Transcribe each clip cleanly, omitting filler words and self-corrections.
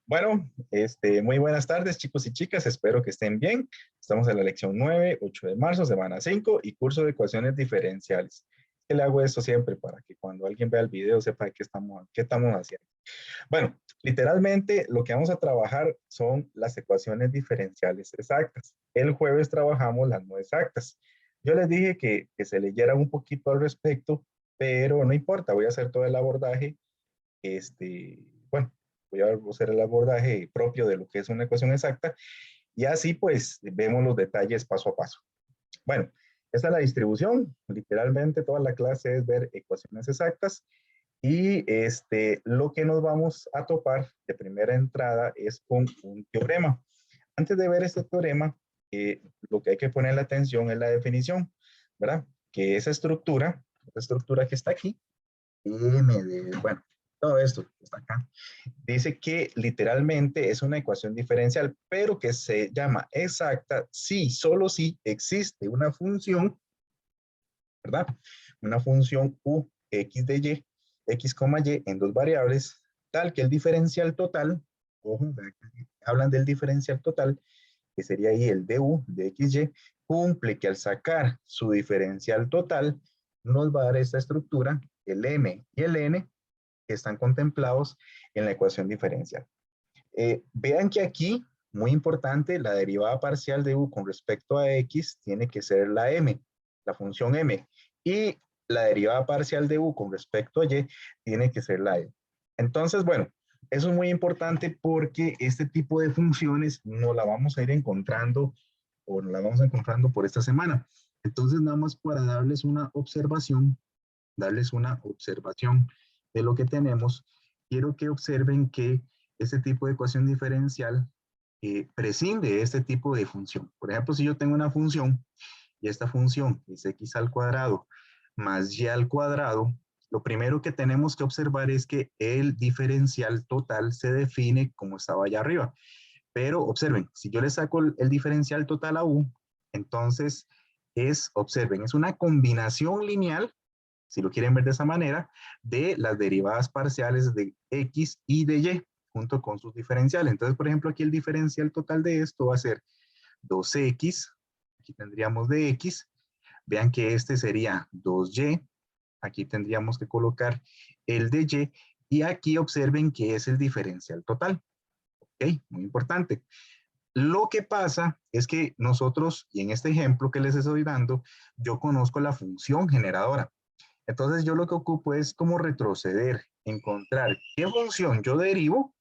Bueno, muy buenas tardes, chicos y chicas. Espero que estén bien. Estamos en la lección 9, 8 de marzo, semana 5 y curso de ecuaciones diferenciales. ¿Qué le hago esto siempre para que cuando alguien vea el video sepa de qué estamos haciendo? Bueno, literalmente lo que vamos a trabajar son las ecuaciones diferenciales exactas. El jueves trabajamos las no exactas. Yo les dije que se leyeran un poquito al respecto, pero no importa, voy a hacer todo el abordaje bueno, voy a hacer el abordaje propio de lo que es una ecuación exacta y así pues vemos los detalles paso a paso. Bueno, esta es la distribución. Literalmente toda la clase es ver ecuaciones exactas y lo que nos vamos a topar de primera entrada es con un teorema. Antes de ver este teorema, lo que hay que poner la atención es la definición, ¿verdad? Que esa estructura que está aquí, bueno, todo esto que está acá, dice que literalmente es una ecuación diferencial, pero que se llama exacta si, solo si existe una función, ¿verdad? Una función u x de y, x, y en dos variables, tal que el diferencial total, ojo, hablan del diferencial total, que sería ahí el du de xy, cumple que al sacar su diferencial total, nos va a dar esta estructura, el m y el n, que están contemplados en la ecuación diferencial. Vean que aquí, muy importante, la derivada parcial de u con respecto a x tiene que ser la m, la función m, y la derivada parcial de u con respecto a y tiene que ser la e. Entonces, bueno, eso es muy importante porque este tipo de funciones no la vamos a ir encontrando o no la vamos encontrando por esta semana. Entonces, nada más para darles una observación de lo que tenemos, quiero que observen que este tipo de ecuación diferencial prescinde de este tipo de función. Por ejemplo, si yo tengo una función y esta función es x al cuadrado más y al cuadrado, lo primero que tenemos que observar es que el diferencial total se define como estaba allá arriba. Pero observen, si yo le saco el diferencial total a u, entonces observen, es una combinación lineal, si lo quieren ver de esa manera, de las derivadas parciales de x y de y, junto con sus diferenciales. Entonces, por ejemplo, aquí el diferencial total de esto va a ser 2x, aquí tendríamos de x, vean que este sería 2y, aquí tendríamos que colocar el de y aquí observen que es el diferencial total. ¿Ok? Muy importante. Lo que pasa es que nosotros, y en este ejemplo que les estoy dando, yo conozco la función generadora. Entonces yo lo que ocupo es como retroceder, encontrar qué función yo derivo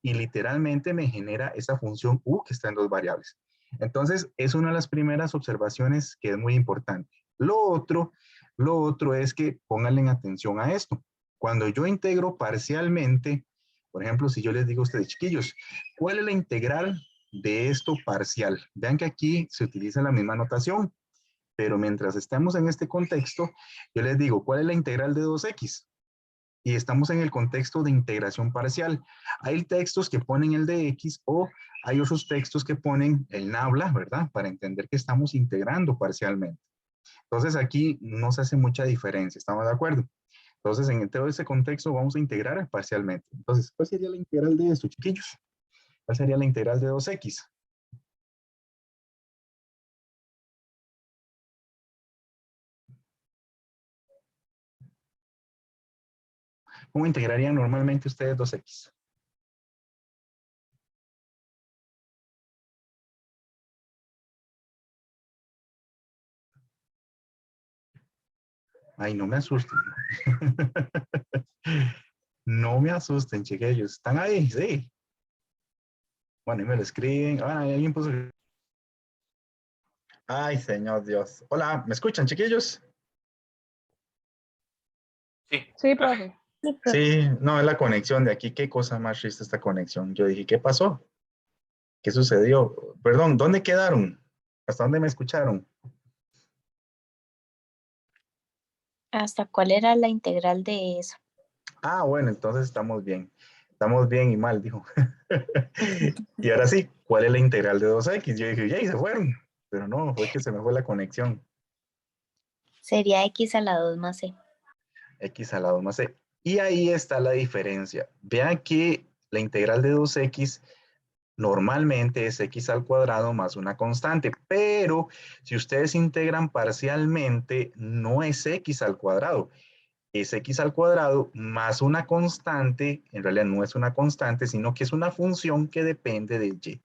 y literalmente me genera esa función u que está en dos variables. Entonces es una de las primeras observaciones que es muy importante. Lo otro es que pónganle atención a esto. Cuando yo integro parcialmente, por ejemplo, si yo les digo a ustedes, chiquillos, ¿cuál es la integral de esto parcial? Vean que aquí se utiliza la misma notación, pero mientras estamos en este contexto, yo les digo, ¿cuál es la integral de 2x? Y estamos en el contexto de integración parcial. Hay textos que ponen el de x o hay otros textos que ponen el nabla, ¿verdad? Para entender que estamos integrando parcialmente. Entonces aquí no se hace mucha diferencia, ¿estamos de acuerdo? Entonces en todo ese contexto vamos a integrar parcialmente. Entonces, ¿cuál sería la integral de esto, chiquillos? ¿Cuál sería la integral de 2x? ¿Cómo integrarían normalmente ustedes 2x? Ay, no me asusten. No me asusten, chiquillos. ¿Están ahí? Sí. Bueno, y me lo escriben. Ah, alguien puso. Ay, señor Dios. Hola, ¿me escuchan, chiquillos? Sí. Sí, profe. Sí, no, es la conexión de aquí. Qué cosa más triste esta conexión. Yo dije, ¿qué pasó? ¿Qué sucedió? Perdón, ¿dónde quedaron? ¿Hasta dónde me escucharon? ¿Hasta cuál era la integral de eso? Ah, bueno, entonces estamos bien. Estamos bien y mal, dijo. Y ahora sí, ¿cuál es la integral de 2x? Yo dije, ¡yay, se fueron! Pero no, fue que se me fue la conexión. Sería x a la 2 más c. X a la 2 más c. Y ahí está la diferencia. Vean que la integral de 2x normalmente es x al cuadrado más una constante, pero si ustedes integran parcialmente, no es x al cuadrado, es x al cuadrado más una constante, en realidad no es una constante, sino que es una función que depende de y.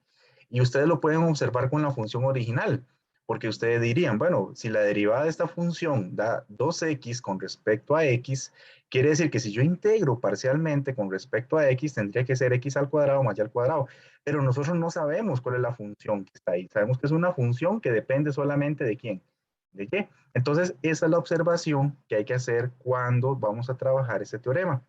Y ustedes lo pueden observar con la función original, porque ustedes dirían, bueno, si la derivada de esta función da 2x con respecto a x, quiere decir que si yo integro parcialmente con respecto a x, tendría que ser x al cuadrado más y al cuadrado. Pero nosotros no sabemos cuál es la función que está ahí. Sabemos que es una función que depende solamente de quién, de y. Entonces, esa es la observación que hay que hacer cuando vamos a trabajar este teorema,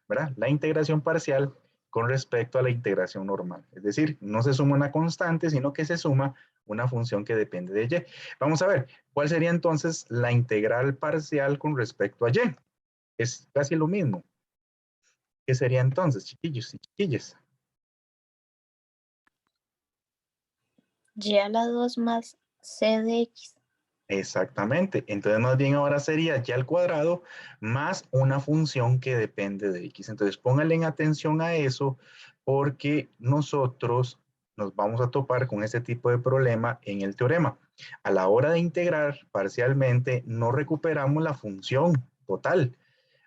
¿verdad? La integración parcial con respecto a la integración normal. Es decir, no se suma una constante, sino que se suma una función que depende de y. Vamos a ver, ¿cuál sería entonces la integral parcial con respecto a y? Es casi lo mismo. ¿Qué sería entonces, chiquillos y chiquillas? Y a la 2 más C de X. Exactamente. Entonces, más bien ahora sería y al cuadrado más una función que depende de x. Entonces, pónganle en atención a eso porque nosotros nos vamos a topar con este tipo de problema en el teorema. A la hora de integrar parcialmente, no recuperamos la función total.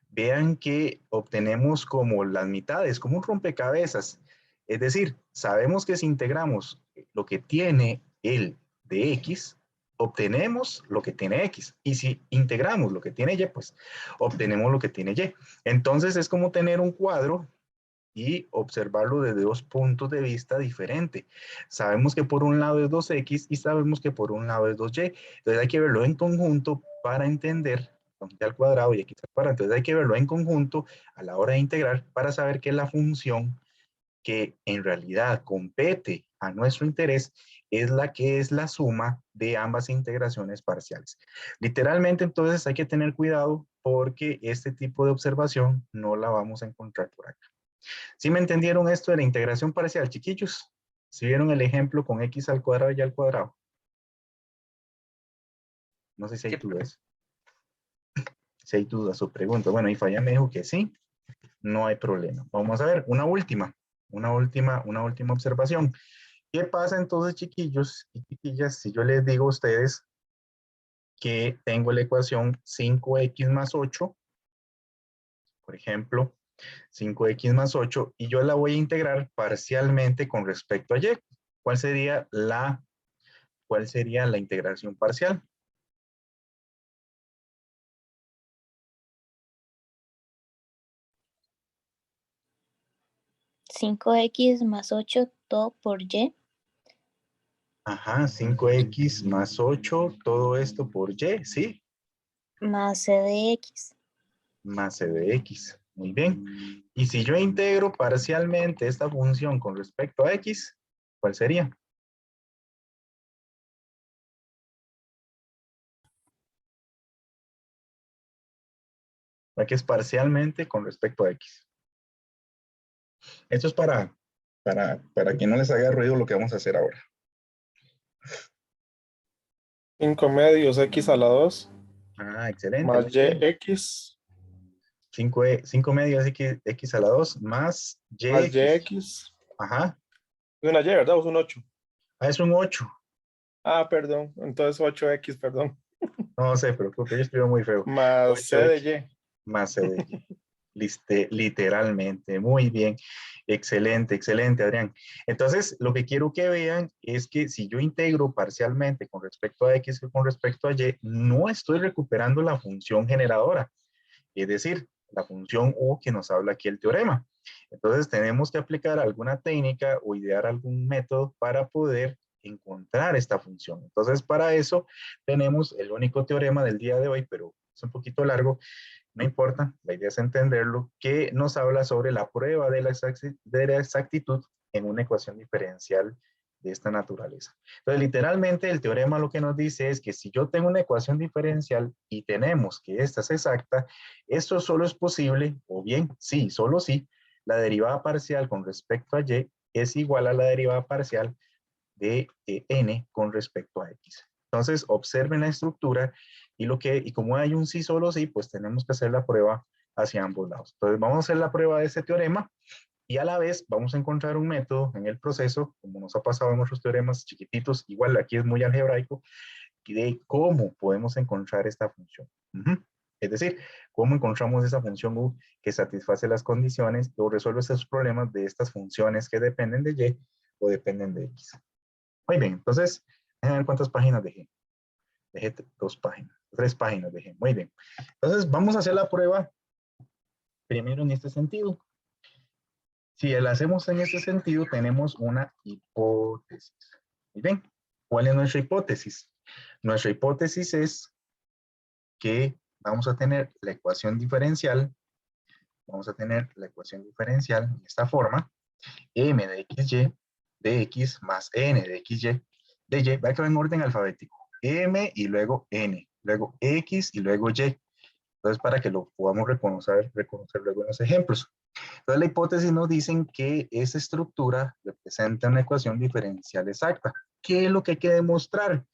Vean que obtenemos como las mitades, como un rompecabezas. Es decir, sabemos que si integramos lo que tiene el de x, obtenemos lo que tiene x. Y si integramos lo que tiene y, pues obtenemos lo que tiene y. Entonces es como tener un cuadro y observarlo desde dos puntos de vista diferentes. Sabemos que por un lado es 2x y sabemos que por un lado es 2y. Entonces hay que verlo en conjunto para entender y al cuadrado y x al cuadrado. Entonces hay que verlo en conjunto a la hora de integrar para saber que la función que en realidad compete a nuestro interés es la que es la suma de ambas integraciones parciales. Literalmente, entonces, hay que tener cuidado porque este tipo de observación no la vamos a encontrar por acá. ¿Sí me entendieron esto de la integración parcial, chiquillos? ¿Sí vieron el ejemplo con x al cuadrado y al cuadrado? No sé si hay dudas. Si hay dudas o preguntas. Bueno, Ifa ya me dijo que sí. No hay problema. Vamos a ver, una última observación. ¿Qué pasa entonces, chiquillos y chiquillas, si yo les digo a ustedes que tengo la ecuación 5x más 8, por ejemplo, 5x más 8, y yo la voy a integrar parcialmente con respecto a y? ¿Cuál sería la integración parcial? Cinco x más 8 todo por Y. Ajá, 5x más 8, todo esto por y, ¿sí? Más C de X. Más c de x. Muy bien. Y si yo integro parcialmente esta función con respecto a x, ¿cuál sería? Aquí es parcialmente con respecto a x. Esto es para que no les haga ruido lo que vamos a hacer ahora. 5 medios x a la 2 Ah, excelente, más muy bien. yx 5 medios x a la 2 más más yx. yx. Ajá. Es una y, ¿verdad? Es un 8. Ah, es un 8. Ah, perdón. Entonces 8x, perdón. No se preocupe, yo escribo muy feo. Más c de 8x y. más c de y. Literalmente, muy bien, excelente, excelente, Adrián. Entonces, lo que quiero que vean es que si yo integro parcialmente con respecto a x y con respecto a y, no estoy recuperando la función generadora, es decir, la función u que nos habla aquí el teorema. Entonces, tenemos que aplicar alguna técnica o idear algún método para poder encontrar esta función. Entonces, para eso tenemos el único teorema del día de hoy, pero es un poquito largo, no importa, la idea es entenderlo, que nos habla sobre la prueba de la exactitud en una ecuación diferencial de esta naturaleza. Entonces, literalmente, el teorema lo que nos dice es que si yo tengo una ecuación diferencial y tenemos que esta es exacta, esto solo es posible, o bien, sí, solo sí, la derivada parcial con respecto a y es igual a la derivada parcial de n con respecto a x. Entonces, observen la estructura y como hay un sí solo sí, pues tenemos que hacer la prueba hacia ambos lados. Entonces, vamos a hacer la prueba de este teorema Y a la vez vamos a encontrar un método en el proceso, como nos ha pasado en otros teoremas chiquititos, igual aquí es muy algebraico, de cómo podemos encontrar esta función. Es decir, cómo encontramos esa función U que satisface las condiciones o resuelve esos problemas de estas funciones que dependen de Y o dependen de X. Muy bien, entonces, déjenme ver cuántas páginas dejé. Dejé 2 páginas, 3 páginas dejé. Muy bien. Entonces, vamos a hacer la prueba primero en este sentido. Si la hacemos en este sentido, tenemos una hipótesis. Muy bien. ¿Cuál es nuestra hipótesis? Nuestra hipótesis es que vamos a tener la ecuación diferencial. Vamos a tener la ecuación diferencial en esta forma. M de XY de X más N de XY de Y. Va a quedar en orden alfabético. M y luego N. Luego X y luego Y. Entonces, para que lo podamos reconocer luego en los ejemplos. Entonces, la hipótesis nos dice que esa estructura representa una ecuación diferencial exacta. ¿Qué es lo que hay que demostrar?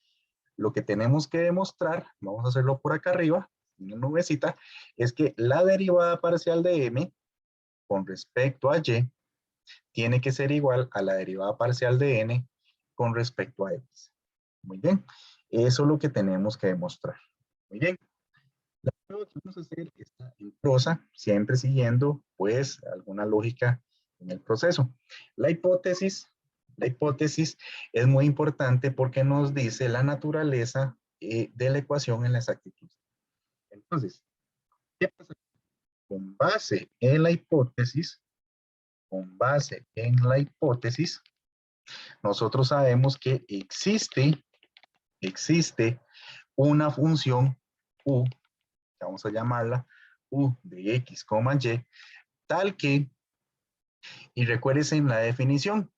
Lo que tenemos que demostrar, vamos a hacerlo por acá arriba, en una nubecita, es que la derivada parcial de M con respecto a Y tiene que ser igual a la derivada parcial de N con respecto a X. Muy bien. Eso es lo que tenemos que demostrar. Muy bien. La prueba que vamos a hacer está en prosa, siempre siguiendo, pues, alguna lógica en el proceso. La hipótesis es muy importante porque nos dice la naturaleza de la ecuación en la exactitud. Entonces, ¿qué pasa? Con base en la hipótesis, nosotros sabemos que existe una función U, vamos a llamarla U de X, Y, tal que, y recuérdense en la definición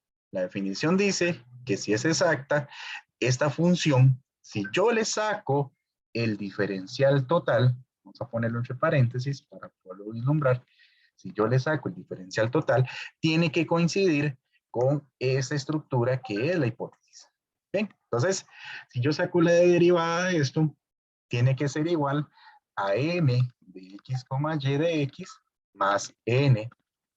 dice que si es exacta, esta función, si yo le saco el diferencial total, vamos a ponerlo entre paréntesis para poderlo vislumbrar, si yo le saco el diferencial total, tiene que coincidir con esa estructura que es la hipótesis. ¿Bien? Entonces, si yo saco la derivada de esto, tiene que ser igual a m de x, y de x más n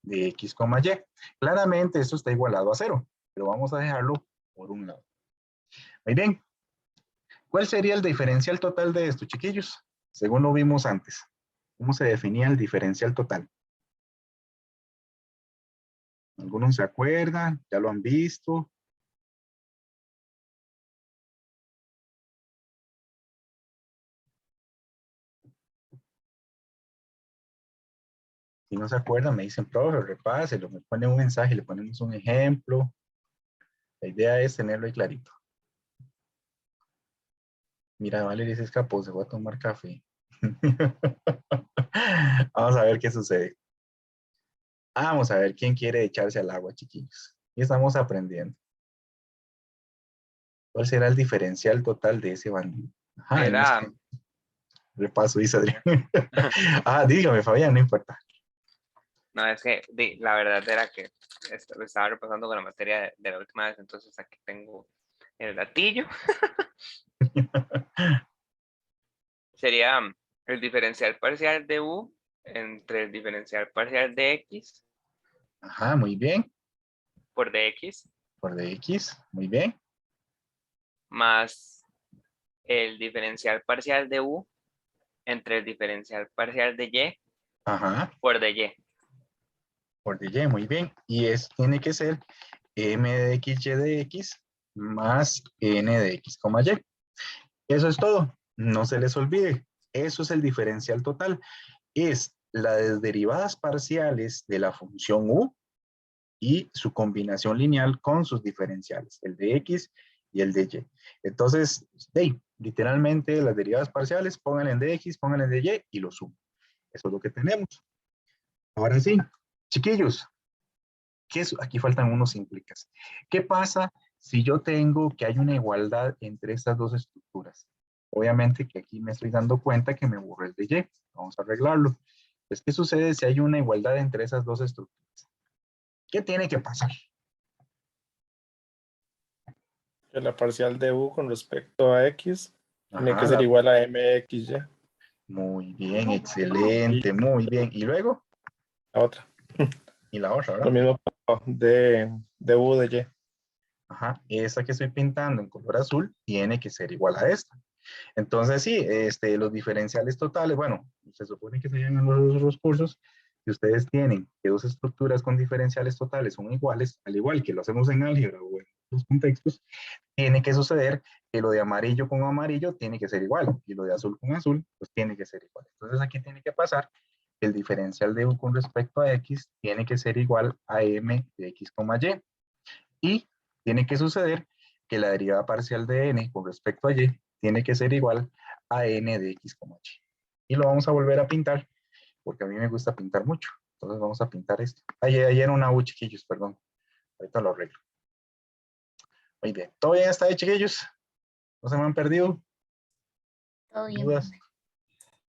de x, y. Claramente esto está igualado a 0, pero vamos a dejarlo por un lado. Muy bien. ¿Cuál sería el diferencial total de esto, chiquillos? Según lo vimos antes. ¿Cómo se definía el diferencial total? ¿Algunos se acuerdan? ¿Ya lo han visto? Si no se acuerdan, me dicen, profe, repáselo, me ponen un mensaje, le ponemos un ejemplo. La idea es tenerlo ahí clarito. Mira, Valeria se escapó, se fue a tomar café. Vamos a ver qué sucede. Vamos a ver quién quiere echarse al agua, chiquillos. Y estamos aprendiendo. ¿Cuál será el diferencial total de ese bandido? Ajá, no es Era, que... Repaso, dice Adrián. Dígame, Fabián, no importa. no, es que la verdad era que estaba repasando con la materia de la última vez, entonces aquí tengo el gatillo. Sería el diferencial parcial de U entre el diferencial parcial de X Ajá, muy bien. por dx Por dx, muy bien. más el diferencial parcial de U entre el diferencial parcial de Y Ajá, por dy. por dy, muy bien. Y tiene que ser m de x, y de x más n de x, y. Eso es todo. No se les olvide. Eso es el diferencial total. Es las derivadas parciales de la función u y su combinación lineal con sus diferenciales, el de x y el de y. Entonces, literalmente las derivadas parciales, pónganle en de x, pónganle en de y y lo sumo. Eso es lo que tenemos. Ahora sí, chiquillos, aquí faltan unos implicas. ¿Qué pasa si yo tengo que hay una igualdad entre estas dos estructuras? Obviamente que aquí me estoy dando cuenta que me borré el de y. Vamos a arreglarlo. Pues, ¿qué sucede si hay una igualdad entre esas dos estructuras? ¿Qué tiene que pasar? Que la parcial de U con respecto a X tiene que Ajá, ser igual a MXY. muy bien, excelente, muy bien. ¿Y luego? La otra. Y la otra, Lo ¿verdad? mismo de U de Y. Ajá, esta que estoy pintando en color azul tiene que ser igual a esta. Entonces, sí, los diferenciales totales, bueno, se supone que se llaman en los otros cursos, si ustedes tienen que dos estructuras con diferenciales totales son iguales, al igual que lo hacemos en álgebra o en otros contextos, tiene que suceder que lo de amarillo con amarillo tiene que ser igual, y lo de azul con azul, pues tiene que ser igual. Entonces, aquí tiene que pasar que el diferencial de U con respecto a X tiene que ser igual a M de X, Y, y tiene que suceder que la derivada parcial de n con respecto a y tiene que ser igual a n de x, y. Y lo vamos a volver a pintar, porque a mí me gusta pintar mucho. Entonces vamos a pintar esto. Ayer era una U, chiquillos, perdón. Ahorita lo arreglo. Muy bien. ¿Todo bien hasta ahí, chiquillos? ¿No se me han perdido Todo bien, dudas? profe.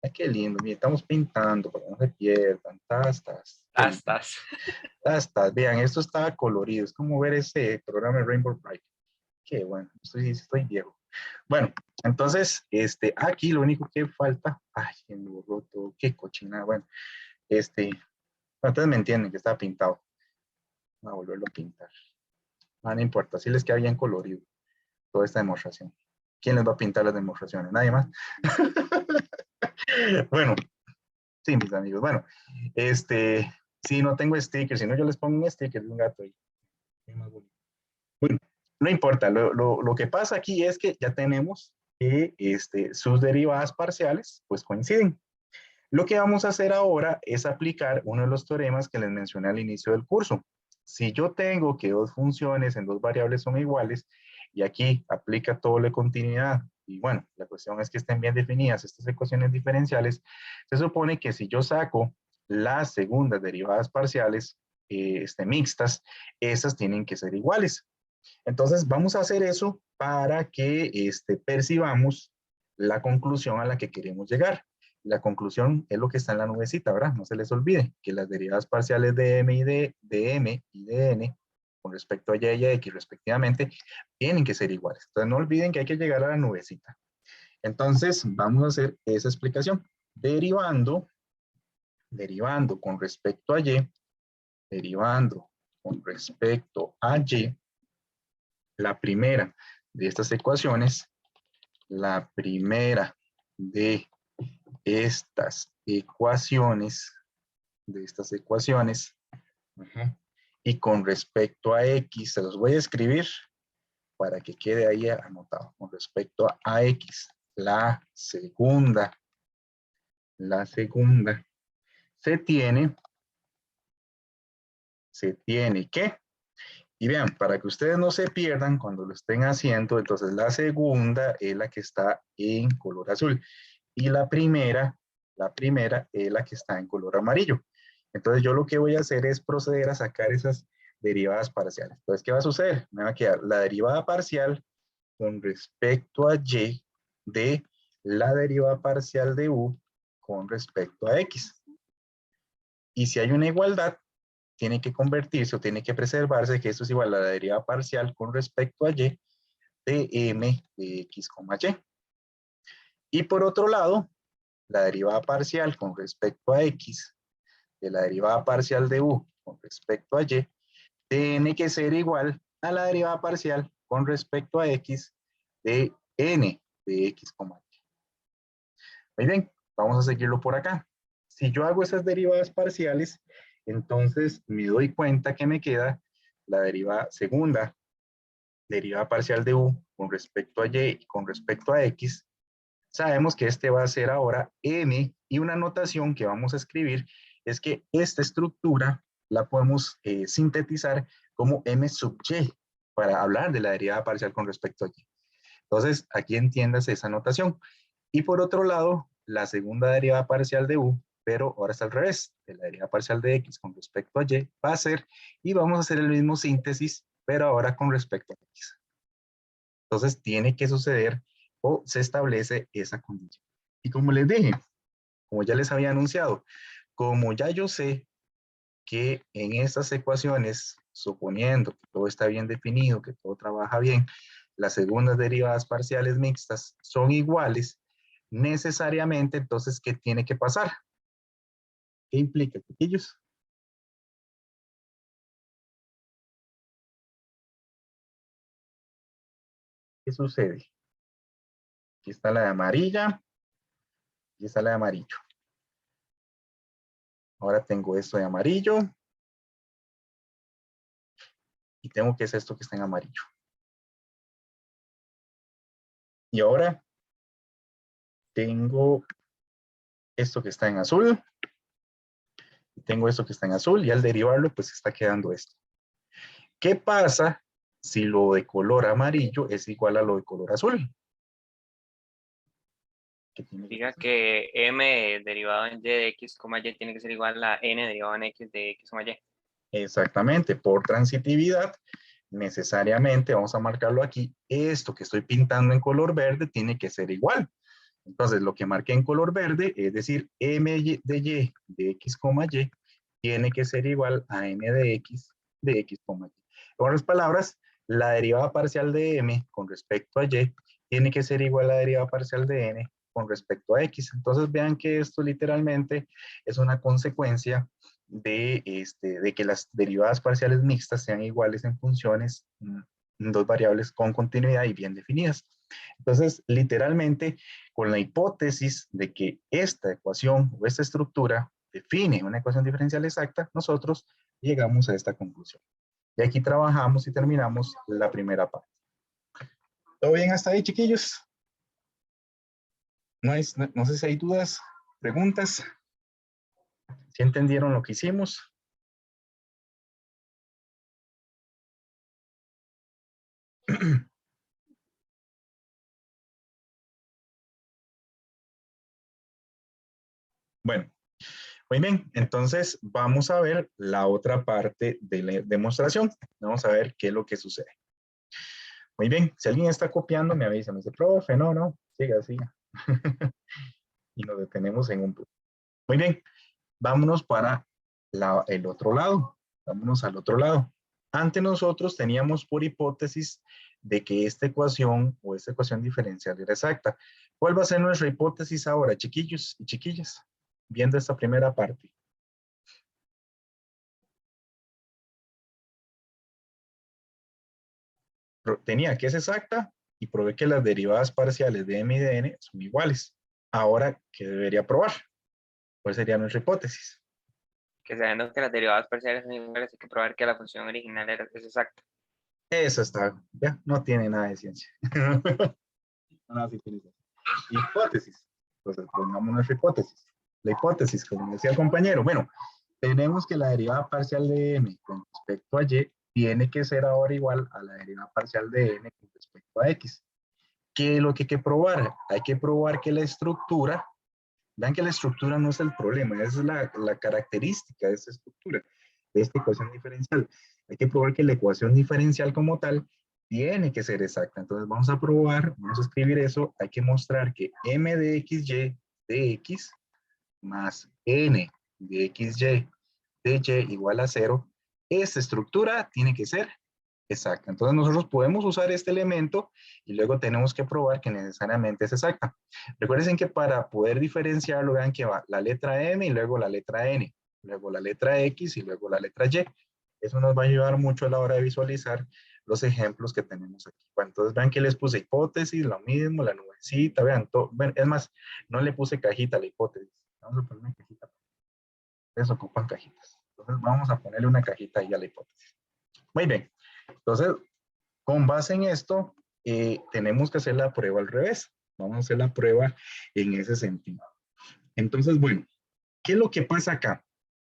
Ay, qué lindo. Mire, estamos pintando para que no se pierdan. Tastas. Qué lindo. Tastas. Tastas. Vean, esto está colorido. Es como ver ese programa de Rainbow Bright. Qué bueno. Estoy viejo. Bueno, entonces, aquí lo único que falta, ay, que me borró todo, qué cochina, bueno, ustedes me entienden que está pintado, voy a volverlo a pintar, no importa, si les queda bien colorido toda esta demostración. ¿Quién les va a pintar las demostraciones? ¿Nadie más? Bueno, sí, mis amigos, bueno, si no tengo stickers, si no yo les pongo un sticker de un gato ahí, más bonito. Bueno, no importa, lo que pasa aquí es que ya tenemos que sus derivadas parciales pues coinciden. Lo que vamos a hacer ahora es aplicar uno de los teoremas que les mencioné al inicio del curso. Si yo tengo que dos funciones en dos variables son iguales, y aquí aplica doble continuidad, y bueno, la cuestión es que estén bien definidas estas ecuaciones diferenciales, se supone que si yo saco las segundas derivadas parciales mixtas, esas tienen que ser iguales. Entonces vamos a hacer eso para que percibamos la conclusión a la que queremos llegar. La conclusión es lo que está en la nubecita, ¿verdad? No se les olvide que las derivadas parciales de m y de m y de n con respecto a y y a x respectivamente tienen que ser iguales. Entonces no olviden que hay que llegar a la nubecita. Entonces vamos a hacer esa explicación. Derivando con respecto a y, derivando con respecto a y, la primera de estas ecuaciones, la primera de estas ecuaciones, y con respecto a x, se los voy a escribir para que quede ahí anotado. Con respecto a x, la segunda, se tiene que, y vean, para que ustedes no se pierdan cuando lo estén haciendo, entonces la segunda es la que está en color azul y la primera es la que está en color amarillo. Entonces yo lo que voy a hacer es proceder a sacar esas derivadas parciales. Entonces, ¿qué va a suceder? Me va a quedar la derivada parcial con respecto a y de la derivada parcial de u con respecto a x. Y si hay una igualdad, tiene que convertirse o tiene que preservarse que esto es igual a la derivada parcial con respecto a y de m de x, y. Y por otro lado, la derivada parcial con respecto a x de la derivada parcial de u con respecto a y tiene que ser igual a la derivada parcial con respecto a x de n de x, y. Muy bien, vamos a seguirlo por acá. Si yo hago esas derivadas parciales, entonces me doy cuenta que me queda la segunda derivada parcial de u con respecto a y y con respecto a x. Sabemos que este va a ser ahora m, y una notación que vamos a escribir es que esta estructura la podemos sintetizar como m sub y para hablar de la derivada parcial con respecto a y. Entonces, aquí entiendas esa notación. Y por otro lado, la segunda derivada parcial de u, pero ahora está al revés, de la derivada parcial de x con respecto a y, va a ser, y vamos a hacer el mismo síntesis, pero ahora con respecto a x. Entonces, tiene que suceder o se establece esa condición. Y como les dije, como ya les había anunciado, como ya yo sé que en estas ecuaciones, suponiendo que todo está bien definido, que todo trabaja bien, las segundas derivadas parciales mixtas son iguales, necesariamente, entonces, ¿qué tiene que pasar? ¿Qué implica, chiquillos? ¿Qué sucede? Aquí está la de amarilla. Aquí está la de amarillo. Ahora tengo esto de amarillo. Y tengo que es esto que está en amarillo. Y ahora tengo esto que está en azul. Y tengo esto que está en azul. Y al derivarlo, pues está quedando esto. ¿Qué pasa si lo de color amarillo es igual a lo de color azul? ¿Qué tiene que Diga pasar? que m derivado en y de x, y tiene que ser igual a n derivado en x de x, y. Exactamente, por transitividad, necesariamente, vamos a marcarlo aquí, esto que estoy pintando en color verde tiene que ser igual. Entonces, lo que marqué en color verde, es decir, m de y de x, y, tiene que ser igual a n de x, y. En otras palabras, la derivada parcial de m con respecto a y tiene que ser igual a la derivada parcial de n con respecto a x. Entonces, vean que esto literalmente es una consecuencia de que las derivadas parciales mixtas sean iguales en funciones, en dos variables con continuidad y bien definidas. Entonces, literalmente, con la hipótesis de que esta ecuación o esta estructura define una ecuación diferencial exacta, nosotros llegamos a esta conclusión. Y aquí trabajamos y terminamos la primera parte. ¿Todo bien hasta ahí, chiquillos? No sé si hay dudas, preguntas. ¿Sí entendieron lo que hicimos? Bueno, muy bien, entonces vamos a ver la otra parte de la demostración. Vamos a ver qué es lo que sucede. Muy bien, si alguien está copiando, me avisa, me dice, profe, no, siga, siga. Y nos detenemos en un punto. Muy bien, vámonos para el otro lado. Vámonos al otro lado. Antes nosotros teníamos por hipótesis de que esta ecuación o esta ecuación diferencial era exacta. ¿Cuál va a ser nuestra hipótesis ahora, chiquillos y chiquillas? Viendo esta primera parte. Tenía que es exacta y probé que las derivadas parciales de m y de n son iguales. Ahora, ¿qué debería probar? ¿Cuál sería nuestra hipótesis? Que sabiendo que las derivadas parciales son iguales, hay que probar que la función original es exacta. Esa está, ya, no tiene nada de ciencia. No, sí tiene ciencia. Hipótesis. Entonces, pongamos nuestra hipótesis. La hipótesis, como decía el compañero, bueno, tenemos que la derivada parcial de m con respecto a y tiene que ser ahora igual a la derivada parcial de n con respecto a x. ¿Qué es lo que hay que probar? Hay que probar que la estructura, vean que la estructura no es el problema, esa es la característica de esta estructura, de esta ecuación diferencial. Hay que probar que la ecuación diferencial como tal tiene que ser exacta. Entonces vamos a probar, vamos a escribir eso, hay que mostrar que m de xy de x más n de xy de y igual a 0, esta estructura tiene que ser exacta. Entonces nosotros podemos usar este elemento y luego tenemos que probar que necesariamente es exacta. Recuerden que para poder diferenciarlo, vean que va la letra M y luego la letra N, luego la letra X y luego la letra Y. Eso nos va a ayudar mucho a la hora de visualizar los ejemplos que tenemos aquí. Bueno, entonces vean que les puse hipótesis, lo mismo, la nubecita, vean, todo, es más, no le puse cajita a la hipótesis. Vamos a poner una cajita. Ustedes ocupan cajitas. Entonces vamos a ponerle una cajita ahí a la hipótesis. Muy bien. Entonces, con base en esto, tenemos que hacer la prueba al revés. Vamos a hacer la prueba en ese sentido. Entonces, bueno, ¿qué es lo que pasa acá?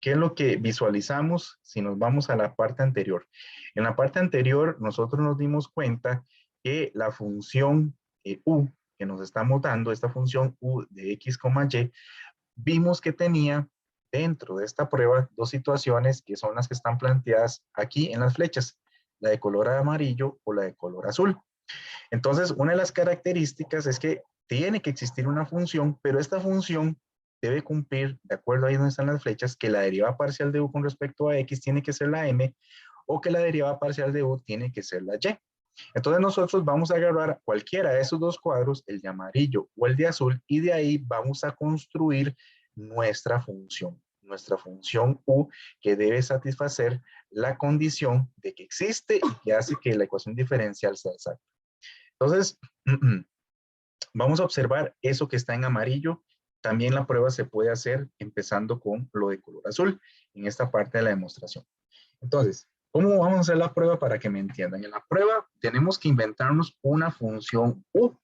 ¿Qué es lo que visualizamos si nos vamos a la parte anterior? En la parte anterior, nosotros nos dimos cuenta que la función u que nos estamos dando, esta función u de x, y, vimos que tenía dentro de esta prueba dos situaciones que son las que están planteadas aquí en las flechas, la de color amarillo o la de color azul. Entonces, una de las características es que tiene que existir una función, pero esta función debe cumplir, de acuerdo ahí donde están las flechas, que la derivada parcial de u con respecto a x tiene que ser la m, o que la derivada parcial de u tiene que ser la y. Entonces nosotros vamos a agarrar cualquiera de esos dos cuadros, el de amarillo o el de azul, y de ahí vamos a construir nuestra función u, que debe satisfacer la condición de que existe y que hace que la ecuación diferencial sea exacta. Entonces, vamos a observar eso que está en amarillo. También la prueba se puede hacer empezando con lo de color azul en esta parte de la demostración. Entonces, ¿cómo vamos a hacer la prueba para que me entiendan? En la prueba tenemos que inventarnos una función U,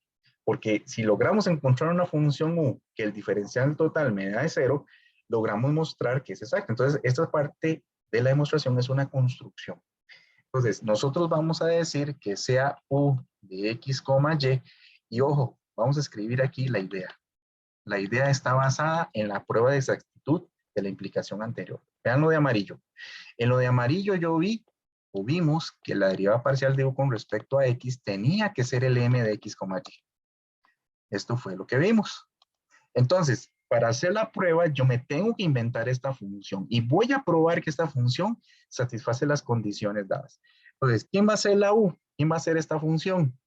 porque si logramos encontrar una función U que el diferencial total me da de 0, logramos mostrar que es exacto. Entonces, esta parte de la demostración es una construcción. Entonces, nosotros vamos a decir que sea U de X, Y, y ojo, vamos a escribir aquí la idea. La idea está basada en la prueba de exactitud de la implicación anterior. Vean lo de amarillo. En lo de amarillo yo vimos que la derivada parcial de U con respecto a X tenía que ser el M de X, Y. Esto fue lo que vimos. Entonces, para hacer la prueba, yo me tengo que inventar esta función y voy a probar que esta función satisface las condiciones dadas. Entonces, ¿quién va a ser la U? ¿Quién va a ser esta función?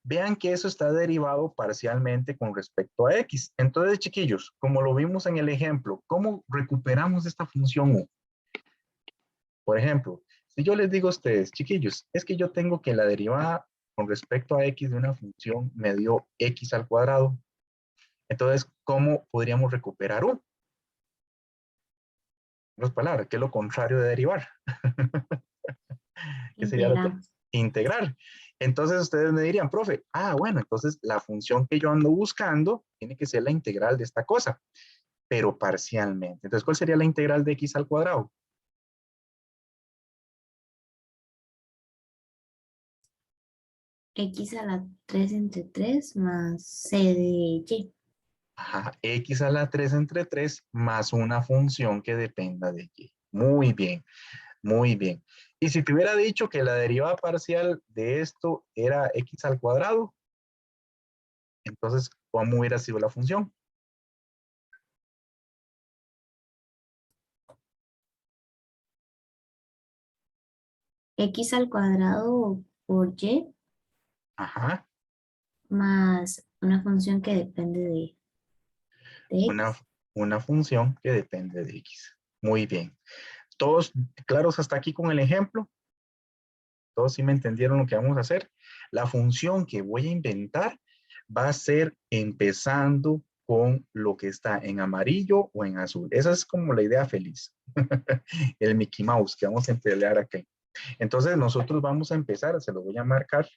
Vean que eso está derivado parcialmente con respecto a X. Entonces, chiquillos, como lo vimos en el ejemplo, ¿cómo recuperamos esta función U? Por ejemplo, si yo les digo a ustedes, chiquillos, es que yo tengo que la derivada con respecto a X de una función me dio X al cuadrado. Entonces, ¿cómo podríamos recuperar U? En otras palabras, ¿qué es lo contrario de derivar? ¿Qué sería lo que? Integrar. Entonces ustedes me dirían, profe, bueno, entonces la función que yo ando buscando tiene que ser la integral de esta cosa, pero parcialmente. Entonces, ¿cuál sería la integral de X al cuadrado? X a la 3 entre 3 más C de Y. Ajá, X a la 3 entre 3 más una función que dependa de Y. Muy bien, muy bien. Y si te hubiera dicho que la derivada parcial de esto era X al cuadrado, entonces, ¿cómo hubiera sido la función? X al cuadrado por Y Ajá, más una función que depende de una, X. una función que depende de X. Muy bien. ¿Todos claros hasta aquí con el ejemplo? ¿Todos sí me entendieron lo que vamos a hacer? La función que voy a inventar va a ser empezando con lo que está en amarillo o en azul. Esa es como la idea feliz. El Mickey Mouse que vamos a emplear aquí. Entonces nosotros vamos a empezar, se lo voy a marcar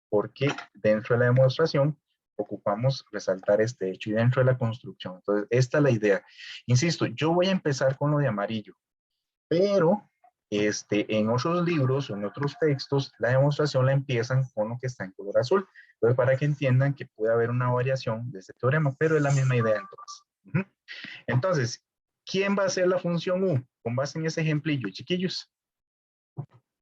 porque dentro de la demostración ocupamos resaltar este hecho y dentro de la construcción. Entonces esta es la idea. Insisto, yo voy a empezar con lo de amarillo, pero en otros libros o en otros textos, la demostración la empiezan con lo que está en color azul. Entonces, para que entiendan que puede haber una variación de este teorema, pero es la misma idea en todas. Entonces, ¿quién va a ser la función U? Con base en ese ejemplillo, chiquillos.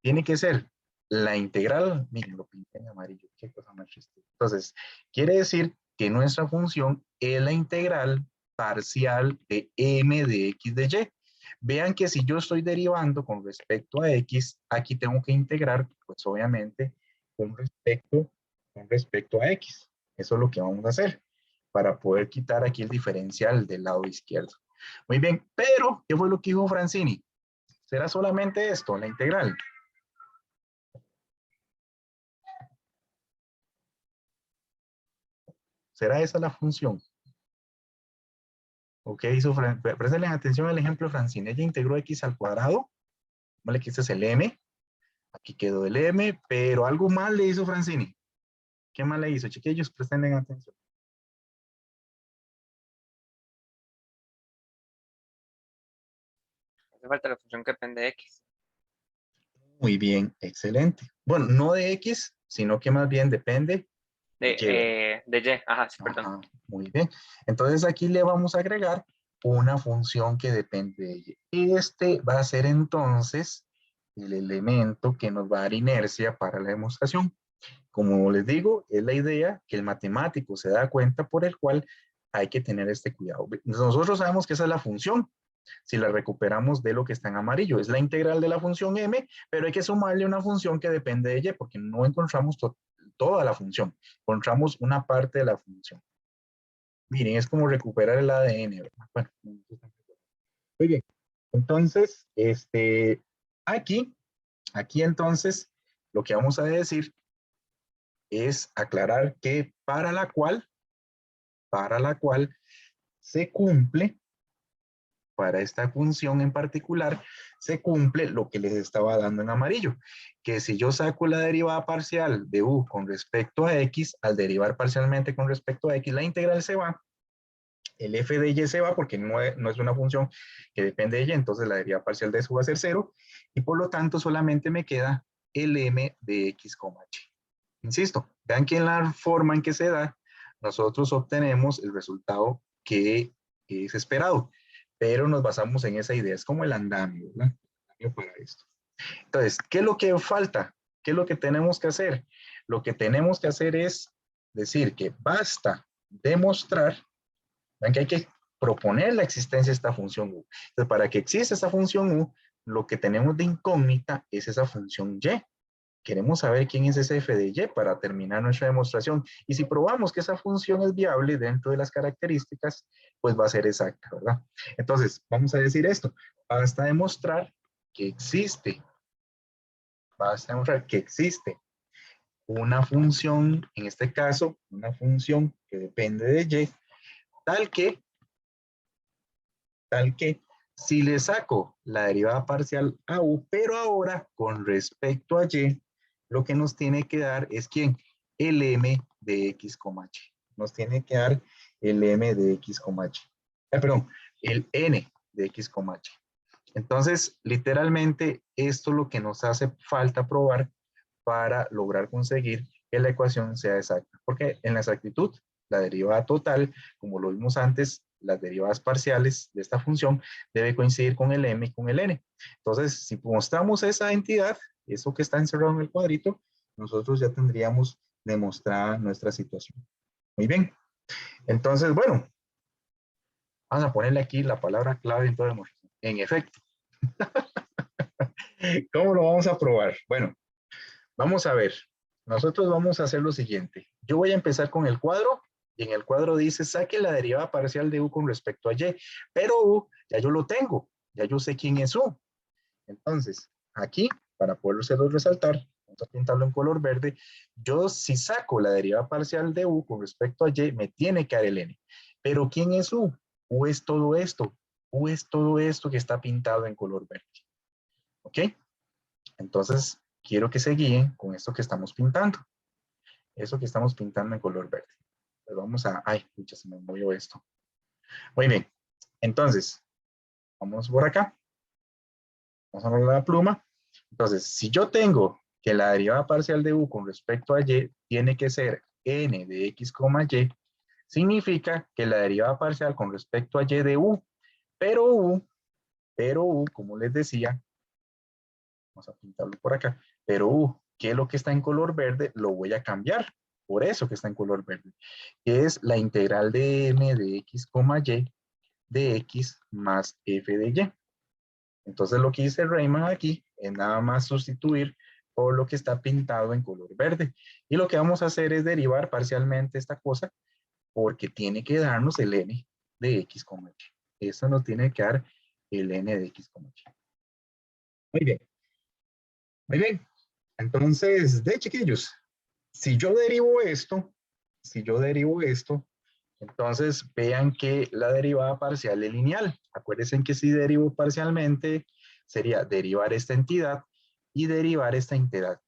Tiene que ser la integral, miren, lo pinté en amarillo, qué cosa más triste. Entonces, quiere decir que nuestra función es la integral parcial de m de x de y. Vean que si yo estoy derivando con respecto a x, aquí tengo que integrar, pues obviamente, con respecto a x. Eso es lo que vamos a hacer para poder quitar aquí el diferencial del lado izquierdo. Muy bien, pero, ¿qué fue lo que dijo Francini? ¿Será solamente esto, la integral? ¿Será esa la función? Ok, presten atención al ejemplo de Francine. Ella integró x al cuadrado. Vale, que este es el m. Aquí quedó el m, pero algo mal le hizo Francine. ¿Qué mal le hizo? Chiquillos, presten atención. Hace falta la función que depende de X. Muy bien, excelente. Bueno, no de x, sino que más bien depende de y. De Y, ajá, sí, perdón. Ajá, muy bien. Entonces aquí le vamos a agregar una función que depende de y. Este va a ser entonces el elemento que nos va a dar inercia para la demostración. Como les digo, es la idea que el matemático se da cuenta por el cual hay que tener este cuidado. Nosotros sabemos que esa es la función. Si la recuperamos de lo que está en amarillo, es la integral de la función m, pero hay que sumarle una función que depende de y, porque no encontramos toda la función, encontramos una parte de la función. Miren, es como recuperar el ADN, ¿verdad? Bueno, muy bien. Entonces, aquí entonces, lo que vamos a decir es aclarar que para la cual se cumple, para esta función en particular, se cumple lo que les estaba dando en amarillo, que si yo saco la derivada parcial de u con respecto a x, al derivar parcialmente con respecto a x, la integral se va, el f de y se va porque no es una función que depende de y, entonces la derivada parcial de eso va a ser 0, y por lo tanto solamente me queda el m de x, h. Insisto, vean que en la forma en que se da, nosotros obtenemos el resultado que es esperado, pero nos basamos en esa idea, es como el andamio, ¿verdad? El andamio para esto. Entonces, ¿qué es lo que falta? ¿Qué es lo que tenemos que hacer? Lo que tenemos que hacer es decir que basta demostrar, vean que hay que proponer la existencia de esta función u. Entonces, para que exista esta función u, lo que tenemos de incógnita es esa función y. Queremos saber quién es ese f de y para terminar nuestra demostración. Y si probamos que esa función es viable dentro de las características, pues va a ser exacta, ¿verdad? Entonces, vamos a decir esto. Basta demostrar que existe. Basta demostrar que existe una función, en este caso, una función que depende de y, tal que, si le saco la derivada parcial a u, pero ahora con respecto a y, lo que nos tiene que dar es ¿quién? El m de x, h. Nos tiene que dar el m de x, h. Perdón, el n de x, h. Entonces, literalmente, esto es lo que nos hace falta probar para lograr conseguir que la ecuación sea exacta. Porque en la exactitud, la derivada total, como lo vimos antes, las derivadas parciales de esta función debe coincidir con el m y con el n. Entonces, si mostramos esa entidad, eso que está encerrado en el cuadrito, nosotros ya tendríamos demostrada nuestra situación. Muy bien. Entonces, bueno, vamos a ponerle aquí la palabra clave en toda demostración. En efecto. ¿Cómo lo vamos a probar? Bueno, vamos a ver. Nosotros vamos a hacer lo siguiente. Yo voy a empezar con el cuadro. Y en el cuadro dice, saque la derivada parcial de u con respecto a y. Pero u, ya yo lo tengo. Ya yo sé quién es u. Entonces, aquí, para poderlo resaltar, vamos a pintarlo en color verde. Yo, si saco la derivada parcial de u con respecto a y, me tiene que dar el n. Pero ¿quién es u? U es todo esto. U es todo esto que está pintado en color verde. ¿Ok? Entonces, quiero que se guíen con esto que estamos pintando. Eso que estamos pintando en color verde. Pues vamos a... Ay, pucha, se me movió esto. Muy bien. Entonces, vamos por acá. Vamos a poner la pluma. Entonces, si yo tengo que la derivada parcial de u con respecto a y tiene que ser n de x, y, significa que la derivada parcial con respecto a y de u, pero u, como les decía, vamos a pintarlo por acá, pero u, que es lo que está en color verde, lo voy a cambiar. Por eso que está en color verde. Que es la integral de m de x, y de x más f de y. Entonces lo que dice Rayman aquí es nada más sustituir por lo que está pintado en color verde. Y lo que vamos a hacer es derivar parcialmente esta cosa porque tiene que darnos el n de x, y. Eso nos tiene que dar el n de x, y. Muy bien. Muy bien. Entonces, chiquillos, si yo derivo esto, entonces vean que la derivada parcial es lineal. Acuérdense que si derivo parcialmente, sería derivar esta entidad y derivar esta entidad.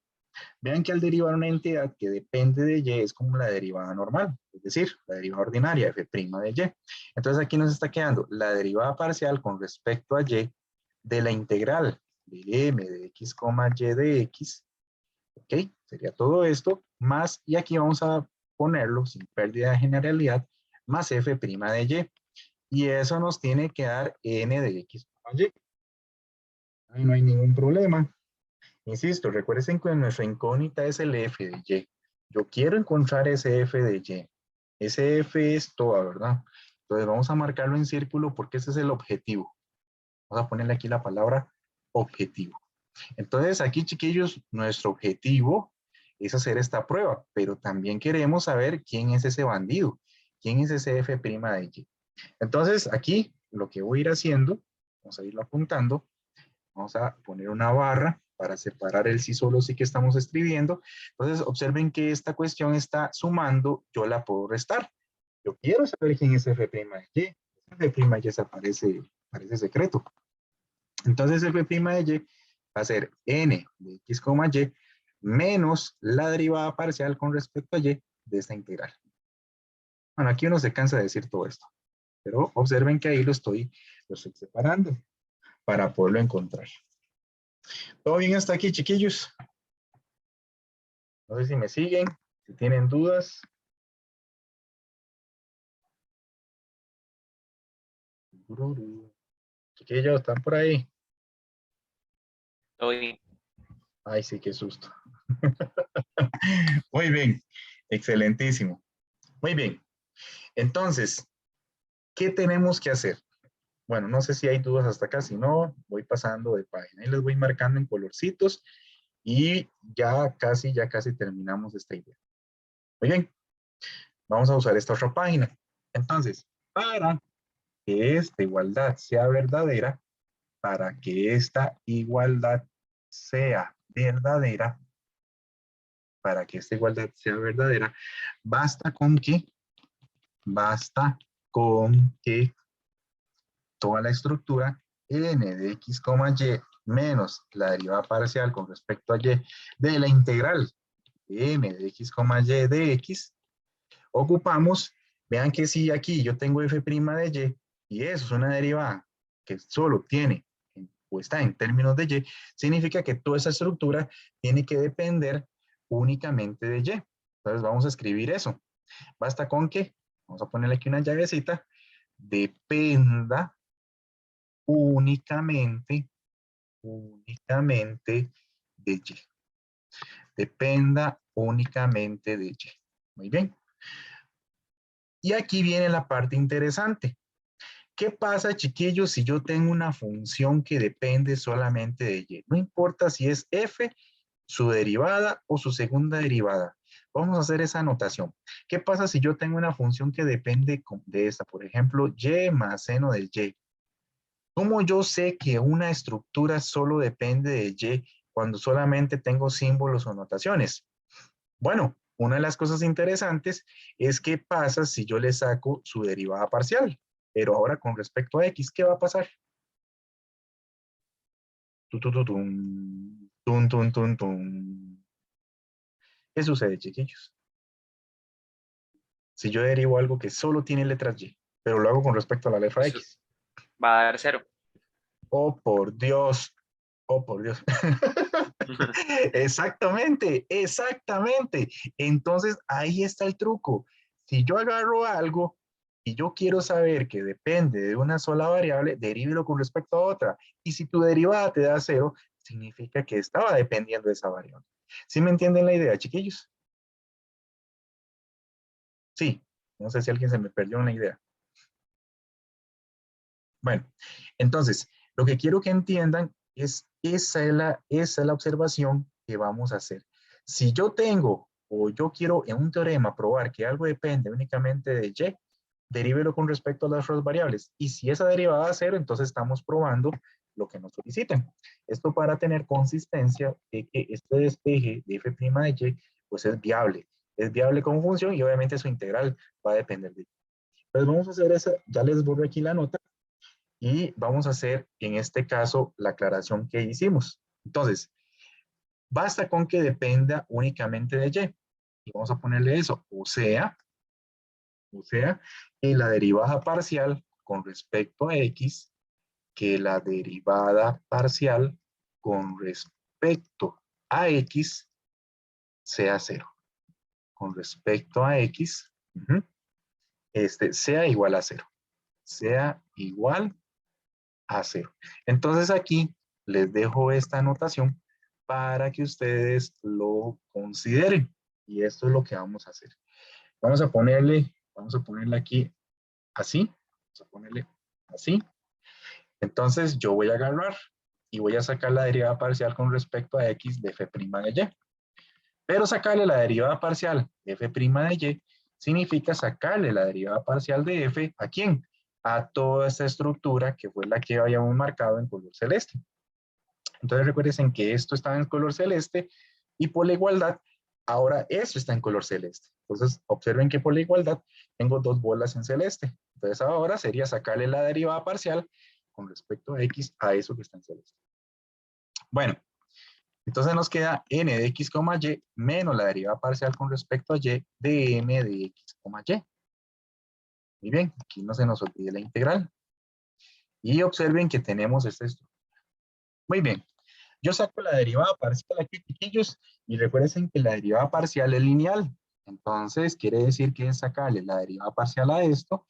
Vean que al derivar una entidad que depende de y es como la derivada normal, es decir, la derivada ordinaria, f' de y. Entonces aquí nos está quedando la derivada parcial con respecto a y de la integral de m de x, y de x. ¿Ok? Sería todo esto, más, y aquí vamos a ponerlo sin pérdida de generalidad, más f' de y. Y eso nos tiene que dar n de x, y. Ahí no hay ningún problema. Insisto, recuerden que nuestra incógnita es el f de y. Yo quiero encontrar ese f de y. Ese f es toda, ¿verdad? Entonces vamos a marcarlo en círculo porque ese es el objetivo. Vamos a ponerle aquí la palabra objetivo. Entonces aquí, chiquillos, nuestro objetivo es hacer esta prueba, pero también queremos saber quién es ese bandido, quién es ese f' de y. Entonces aquí lo que voy a ir haciendo, vamos a irlo apuntando, vamos a poner una barra para separar el sí solo sí que estamos escribiendo. Entonces, observen que esta cuestión está sumando, yo la puedo restar. Yo quiero saber quién es f' de y. F' parece secreto. Entonces, f' de y va a ser n de x, y menos la derivada parcial con respecto a y de esta integral. Bueno, aquí uno se cansa de decir todo esto, pero observen que ahí lo estoy separando para poderlo encontrar. ¿Todo bien hasta aquí, chiquillos? No sé si me siguen, si tienen dudas. Chiquillos, ¿están por ahí? Hoy, Ay, sí, qué susto. Muy bien, excelentísimo. Muy bien. Entonces, ¿qué tenemos que hacer? Bueno, no sé si hay dudas hasta acá, si no, voy pasando de página y les voy marcando en colorcitos y ya casi terminamos esta idea. Muy bien, vamos a usar esta otra página. Entonces, para que esta igualdad sea verdadera, basta con que toda la estructura n de x, y menos la derivada parcial con respecto a y de la integral m de x, y de x, ocupamos, vean que si aquí yo tengo f' de y eso es una derivada que solo tiene o está en términos de y, significa que toda esa estructura tiene que depender únicamente de y. Entonces vamos a escribir eso. Basta con que, vamos a ponerle aquí una llavecita, dependa únicamente de y. Dependa únicamente de y. Muy bien. Y aquí viene la parte interesante. ¿Qué pasa, chiquillos, si yo tengo una función que depende solamente de y? No importa si es f, su derivada o su segunda derivada. Vamos a hacer esa anotación. ¿Qué pasa si yo tengo una función que depende de esta? Por ejemplo, y más seno del y. ¿Cómo yo sé que una estructura solo depende de y cuando solamente tengo símbolos o notaciones? Bueno, una de las cosas interesantes es qué pasa si yo le saco su derivada parcial. Pero ahora con respecto a x, ¿qué va a pasar? ¿Qué sucede, chiquillos? Si yo derivo algo que solo tiene letras y, pero lo hago con respecto a la letra x. va a dar 0. Oh, por Dios. Oh, por Dios. Exactamente. Entonces, ahí está el truco. Si yo agarro algo y yo quiero saber que depende de una sola variable, derívelo con respecto a otra. Y si tu derivada te da 0, significa que estaba dependiendo de esa variable. ¿Sí me entienden la idea, chiquillos? Sí. No sé si alguien se me perdió una idea. Bueno, entonces, lo que quiero que entiendan es esa es la observación que vamos a hacer. Si yo tengo o yo quiero en un teorema probar que algo depende únicamente de y, derívelo con respecto a las otras variables. Y si esa derivada da 0, entonces estamos probando lo que nos solicitan. Esto para tener consistencia de que este despeje de f' de y pues es viable. Es viable como función y obviamente su integral va a depender de y. Entonces vamos a hacer esa, ya les borro aquí la nota. Y vamos a hacer, en este caso, la aclaración que hicimos. Entonces, basta con que dependa únicamente de y. Y vamos a ponerle eso. O sea, que la derivada parcial con respecto a x, que la derivada parcial con respecto a x sea 0. Con respecto a x, sea igual a 0. Sea igual a 0. Entonces aquí les dejo esta anotación para que ustedes lo consideren. Y esto es lo que vamos a hacer. Vamos a ponerle aquí así. Vamos a ponerle así. Entonces yo voy a agarrar y voy a sacar la derivada parcial con respecto a x de f' de y. Pero sacarle la derivada parcial de f' de y significa sacarle la derivada parcial de f, ¿a quién? A toda esta estructura que fue la que habíamos marcado en color celeste. Entonces recuerden que esto estaba en color celeste y por la igualdad, ahora esto está en color celeste. Entonces observen que por la igualdad tengo dos bolas en celeste. Entonces ahora sería sacarle la derivada parcial con respecto a x a eso que está en celeste. Bueno, entonces nos queda n de x, y menos la derivada parcial con respecto a y de m de x, y. Muy bien, aquí no se nos olvide la integral. Y observen que tenemos esta estructura. Muy bien, yo saco la derivada parcial aquí, chiquillos, y recuerden que la derivada parcial es lineal. Entonces, quiere decir que es sacarle la derivada parcial a esto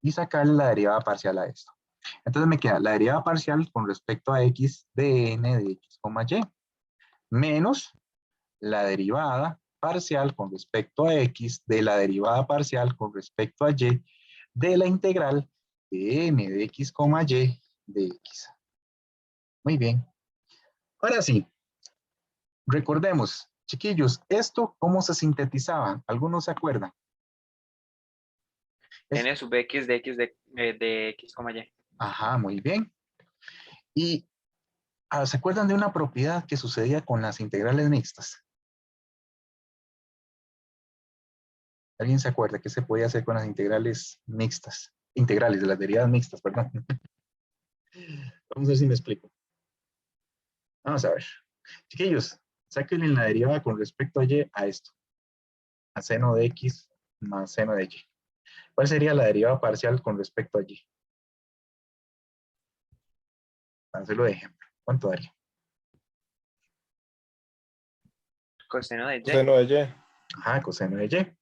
y sacarle la derivada parcial a esto. Entonces me queda la derivada parcial con respecto a x de n de x, y, menos la derivada parcial con respecto a x de la derivada parcial con respecto a y de la integral de n de x, y de x. Muy bien. Ahora sí, recordemos, chiquillos, ¿esto cómo se sintetizaba? ¿Algunos se acuerdan? N sub x de x de x, y. Ajá, muy bien. Y ¿se acuerdan de una propiedad que sucedía con las integrales mixtas? ¿Alguien se acuerda qué se podía hacer con las integrales mixtas? Integrales, de las derivadas mixtas, perdón. Vamos a ver si me explico. Vamos a ver. Chiquillos, sáquenle la derivada con respecto a y a esto. A seno de x más seno de y. ¿Cuál sería la derivada parcial con respecto a y? Para hacerlo de ejemplo. ¿Cuánto daría? Coseno de y. Coseno de y. Ajá, coseno de y.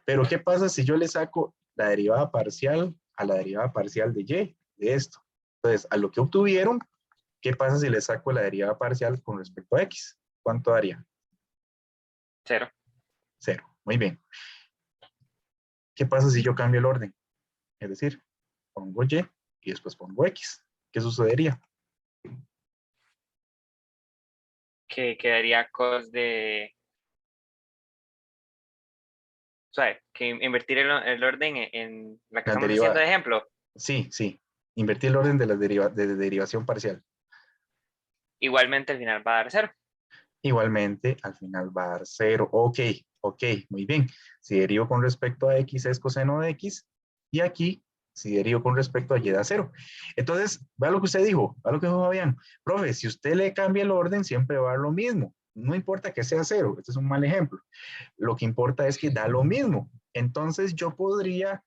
Pero ¿qué pasa si yo le saco la derivada parcial a la derivada parcial de y, de esto? Entonces, a lo que obtuvieron, ¿qué pasa si le saco la derivada parcial con respecto a x? ¿Cuánto daría? 0. 0. Muy bien. ¿Qué pasa si yo cambio el orden? Es decir, pongo y y después pongo x. ¿Qué sucedería? Que quedaría cos de... O sea, que invertir el orden en la que La estamos haciendo de ejemplo. Sí, sí. Invertir el orden de la de derivación parcial. Igualmente al final va a dar 0. Igualmente, al final va a dar 0. Ok, ok, muy bien. Si derivo con respecto a x es coseno de x. Y aquí, si derivo con respecto a y da 0. Entonces, vea lo que usted dijo, vea lo que dijo Fabián. Profe, si usted le cambia el orden, siempre va a dar lo mismo. No importa que sea 0, este es un mal ejemplo. Lo que importa es que da lo mismo. Entonces, yo podría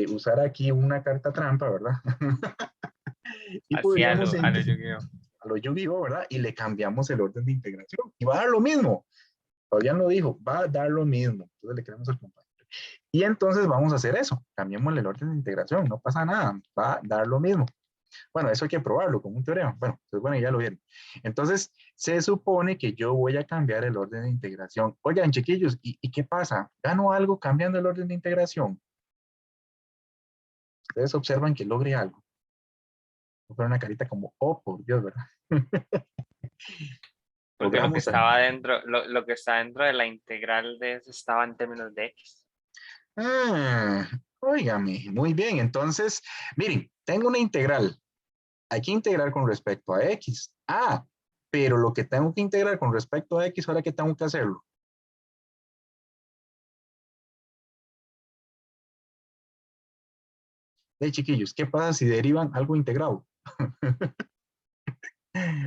usar aquí una carta trampa, ¿verdad? Y Así podríamos a lo Yu-Gi-Oh. a lo Yu-Gi-Oh, ¿verdad? Y le cambiamos el orden de integración. Y va a dar lo mismo. Fabián lo dijo, va a dar lo mismo. Entonces le creamos al compañero. Y entonces vamos a hacer eso. Cambiemos el orden de integración. No pasa nada. Va a dar lo mismo. Bueno, eso hay que probarlo como un teorema. Bueno, entonces bueno, ya lo vieron. Entonces, se supone que yo voy a cambiar el orden de integración. Oigan, chiquillos, ¿y qué pasa? ¿Gano algo cambiando el orden de integración? Ustedes observan que logré algo. Voy a una carita como, oh, por Dios, ¿verdad? Porque lo que Logramos algo. estaba dentro, lo que está dentro de la integral de eso estaba en términos de x. Óigame, muy bien. Entonces, miren, tengo una integral. Hay que integrar con respecto a x. Pero lo que tengo que integrar con respecto a x, ahora que tengo que hacerlo. Chiquillos, ¿qué pasa si derivan algo integrado?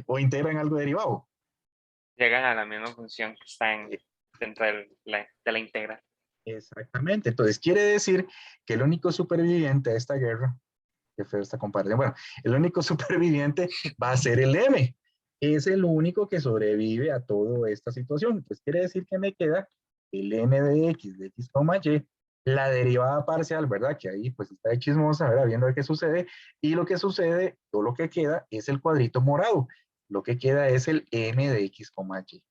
O integran algo derivado. Llegan a la misma función que está dentro de la integral. Exactamente. Entonces, quiere decir que el único superviviente de esta guerra, que fue esta comparación, bueno, el único superviviente va a ser el M. Es el único que sobrevive a toda esta situación. Entonces, quiere decir que me queda el N de x, y, la derivada parcial, ¿verdad? Que ahí pues está de chismosa, ¿verdad? Viendo a ver qué sucede. Y lo que sucede, o lo que queda, es el cuadrito morado. Lo que queda es el N de x, y.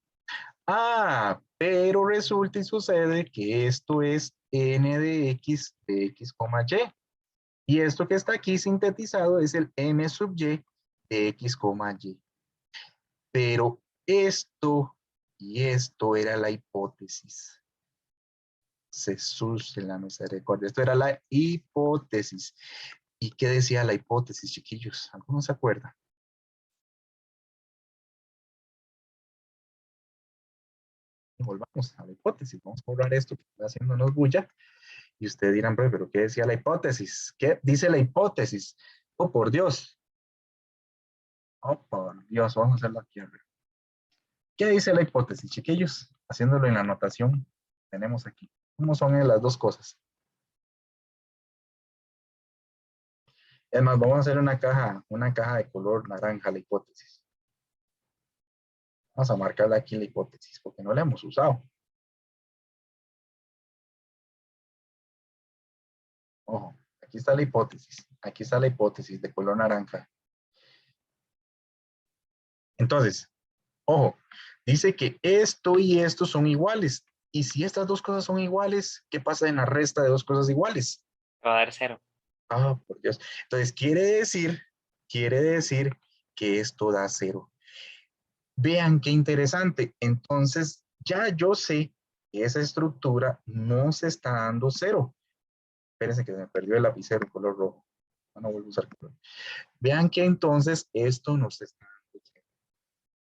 Pero resulta y sucede que esto es N de x, y. Y esto que está aquí sintetizado es el M sub y de x, y. Pero esto y esto era la hipótesis. Jesús de la misericordia. Esto era la hipótesis. ¿Y qué decía la hipótesis, chiquillos? ¿Alguno se acuerda? volvamos a la hipótesis. Vamos a borrar esto que está haciéndonos bulla. Y ustedes dirán, pero ¿qué decía la hipótesis? ¿Qué dice la hipótesis? Oh, por Dios. Oh, por Dios, vamos a hacerlo aquí arriba. ¿Qué dice la hipótesis, chiquillos? Haciéndolo en la anotación, tenemos aquí. ¿Cómo son las dos cosas? Es más, vamos a hacer una caja de color naranja, la hipótesis. Vamos a marcarle aquí la hipótesis, porque no la hemos usado. Ojo, aquí está la hipótesis. Aquí está la hipótesis de color naranja. Entonces, ojo, dice que esto y esto son iguales. Y si estas dos cosas son iguales, ¿qué pasa en la resta de dos cosas iguales? Va a dar 0. Ah, por Dios. Entonces, quiere decir que esto da 0. Vean qué interesante. Entonces, ya yo sé que esa estructura no se está dando 0. Espérense que se me perdió el lapicero color rojo. No vuelvo a usar color. Vean que entonces esto no se está dando 0.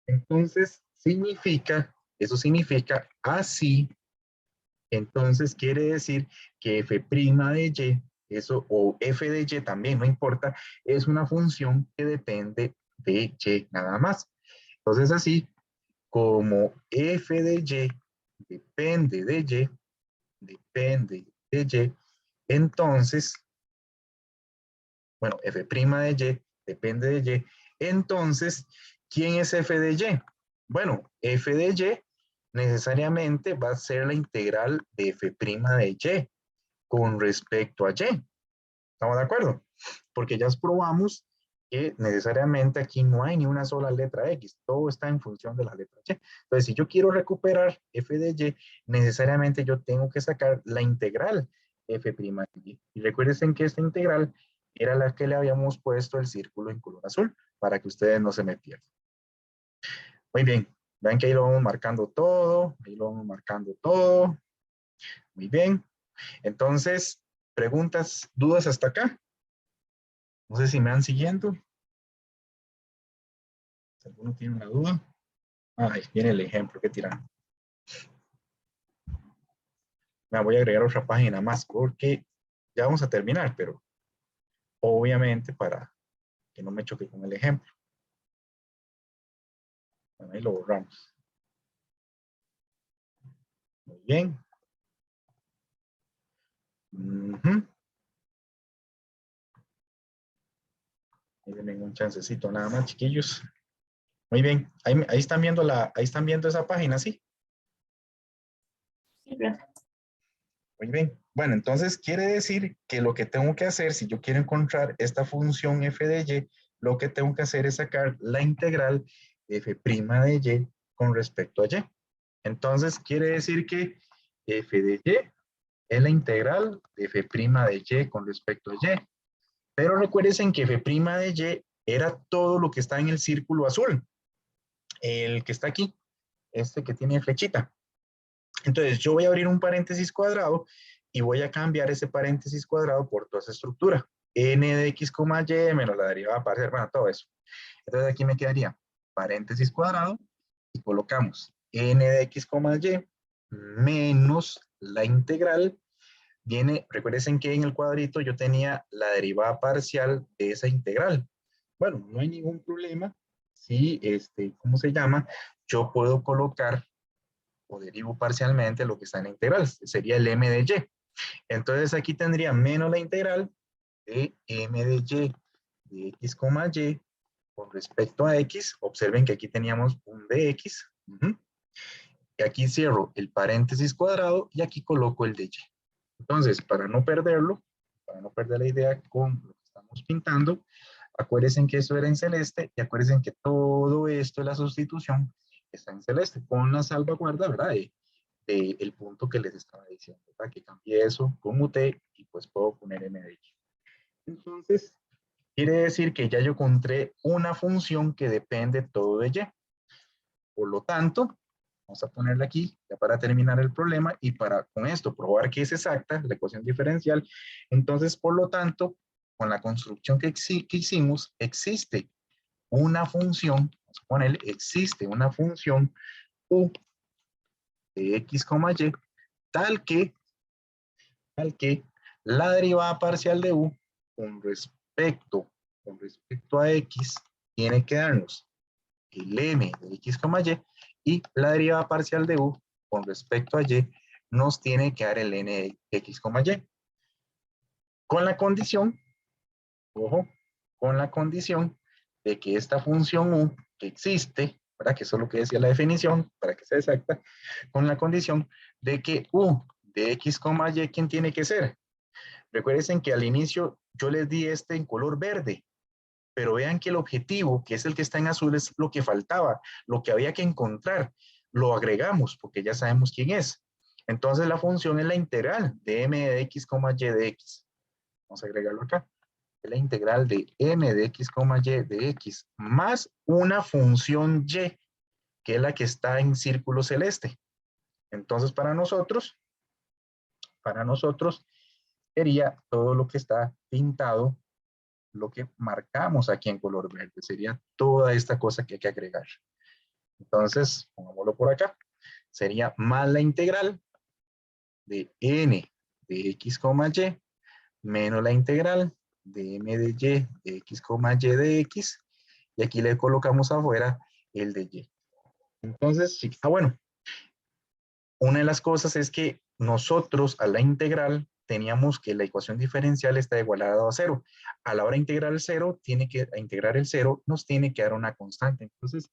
Entonces, eso significa así. Entonces, quiere decir que f' de y, eso, o f de y también, no importa, es una función que depende de y nada más. Entonces, así como f de y depende de y, entonces, bueno, f' de y depende de y, entonces, ¿quién es f de y? Bueno, f de y necesariamente va a ser la integral de f' de y con respecto a y. ¿Estamos de acuerdo? Porque ya probamos que necesariamente aquí no hay ni una sola letra X, todo está en función de la letra Y. Entonces, si yo quiero recuperar f de Y, necesariamente yo tengo que sacar la integral f' de Y. Y recuerden que esta integral era la que le habíamos puesto el círculo en color azul, para que ustedes no se me pierdan. Muy bien, vean que ahí lo vamos marcando todo, Muy bien. Entonces, preguntas, dudas hasta acá. No sé si me van siguiendo. Si alguno tiene una duda. Ahí viene el ejemplo que tiran. Me voy a agregar otra página más porque ya vamos a terminar, pero obviamente para que no me choque con el ejemplo. Bueno, ahí lo borramos. Muy bien. Denme un chancecito nada más, chiquillos. Muy bien. Ahí están viendo esa página, ¿sí? Sí, profe. Muy bien. Bueno, entonces quiere decir que lo que tengo que hacer, si yo quiero encontrar esta función f de y, lo que tengo que hacer es sacar la integral de f' de y con respecto a y. Entonces quiere decir que f de y es la integral de f' de y con respecto a y. Pero recuerden que f' de y era todo lo que está en el círculo azul. El que está aquí, este que tiene flechita. Entonces yo voy a abrir un paréntesis cuadrado y voy a cambiar ese paréntesis cuadrado por toda esa estructura. N de x, y menos la derivada parcial, bueno, todo eso. Entonces aquí me quedaría paréntesis cuadrado y colocamos n de x, y menos la integral. Viene, recuerden que en el cuadrito yo tenía la derivada parcial de esa integral. Bueno, no hay ningún problema. Si, ¿cómo se llama? Yo puedo colocar o derivo parcialmente lo que está en la integral, sería el m de y. Entonces aquí tendría menos la integral de m de y de x, y con respecto a x. Observen que aquí teníamos un dx. Y aquí cierro el paréntesis cuadrado y aquí coloco el de y. Entonces, para no perderlo, para no perder la idea con lo que estamos pintando, acuérdense que esto era en celeste y acuérdense que todo esto de la sustitución está en celeste con la salvaguarda, ¿verdad? El punto que les estaba diciendo, ¿verdad? Que cambié eso, conmuté y pues puedo poner m de y. Entonces, quiere decir que ya yo encontré una función que depende todo de y. Por lo tanto, vamos a ponerla aquí ya para terminar el problema y para con esto probar que es exacta la ecuación diferencial. Entonces, por lo tanto, con la construcción que hicimos, existe una función, vamos a ponerle, existe una función u de x, y, tal que la derivada parcial de u con respecto a x tiene que darnos el m de x, y la derivada parcial de u con respecto a y nos tiene que dar el n de x, y. Con la condición, ojo, con la condición de que esta función u que existe, ¿verdad? Que eso es lo que decía la definición, para que sea exacta, con la condición de que u de x, y, ¿quién tiene que ser? Recuerden que al inicio yo les di este en color verde, pero vean que el objetivo, que es el que está en azul, es lo que faltaba, lo que había que encontrar. Lo agregamos porque ya sabemos quién es. Entonces la función es la integral de m de x, y de x. Vamos a agregarlo acá. Es la integral de m de x, y de x más una función y, que es la que está en círculo celeste. Entonces para nosotros sería todo lo que está pintado, lo que marcamos aquí en color verde. Sería toda esta cosa que hay que agregar. Entonces, pongámoslo por acá. Sería más la integral de n de x, y, menos la integral de m de y de x, y de x. Y aquí le colocamos afuera el de y. Entonces, sí, bueno. Una de las cosas es que nosotros a la integral teníamos que la ecuación diferencial está igualada a 0. A la hora de integrar el 0, integrar el 0 nos tiene que dar una constante. Entonces,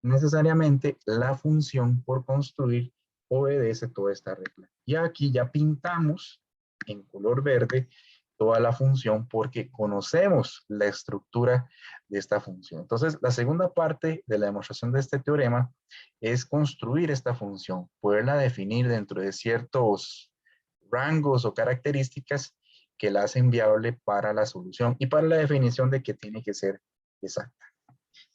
necesariamente la función por construir obedece toda esta regla. Y aquí ya pintamos en color verde toda la función porque conocemos la estructura de esta función. Entonces, la segunda parte de la demostración de este teorema es construir esta función, poderla definir dentro de ciertos rangos o características que la hacen viable para la solución y para la definición de que tiene que ser exacta.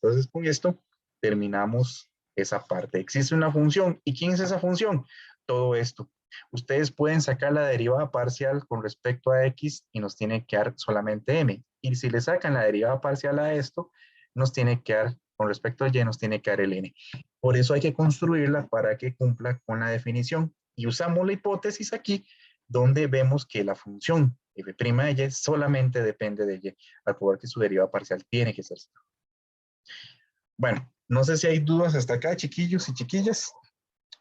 Entonces, con esto terminamos esa parte. Existe una función. ¿Y quién es esa función? Todo esto. Ustedes pueden sacar la derivada parcial con respecto a x y nos tiene que dar solamente m. Y si le sacan la derivada parcial a esto, nos tiene que dar, con respecto a y, nos tiene que dar el n. Por eso hay que construirla para que cumpla con la definición. Y usamos la hipótesis aquí, donde vemos que la función f' de y solamente depende de y, al probar que su derivada parcial tiene que ser 0. Bueno, no sé si hay dudas hasta acá, chiquillos y chiquillas.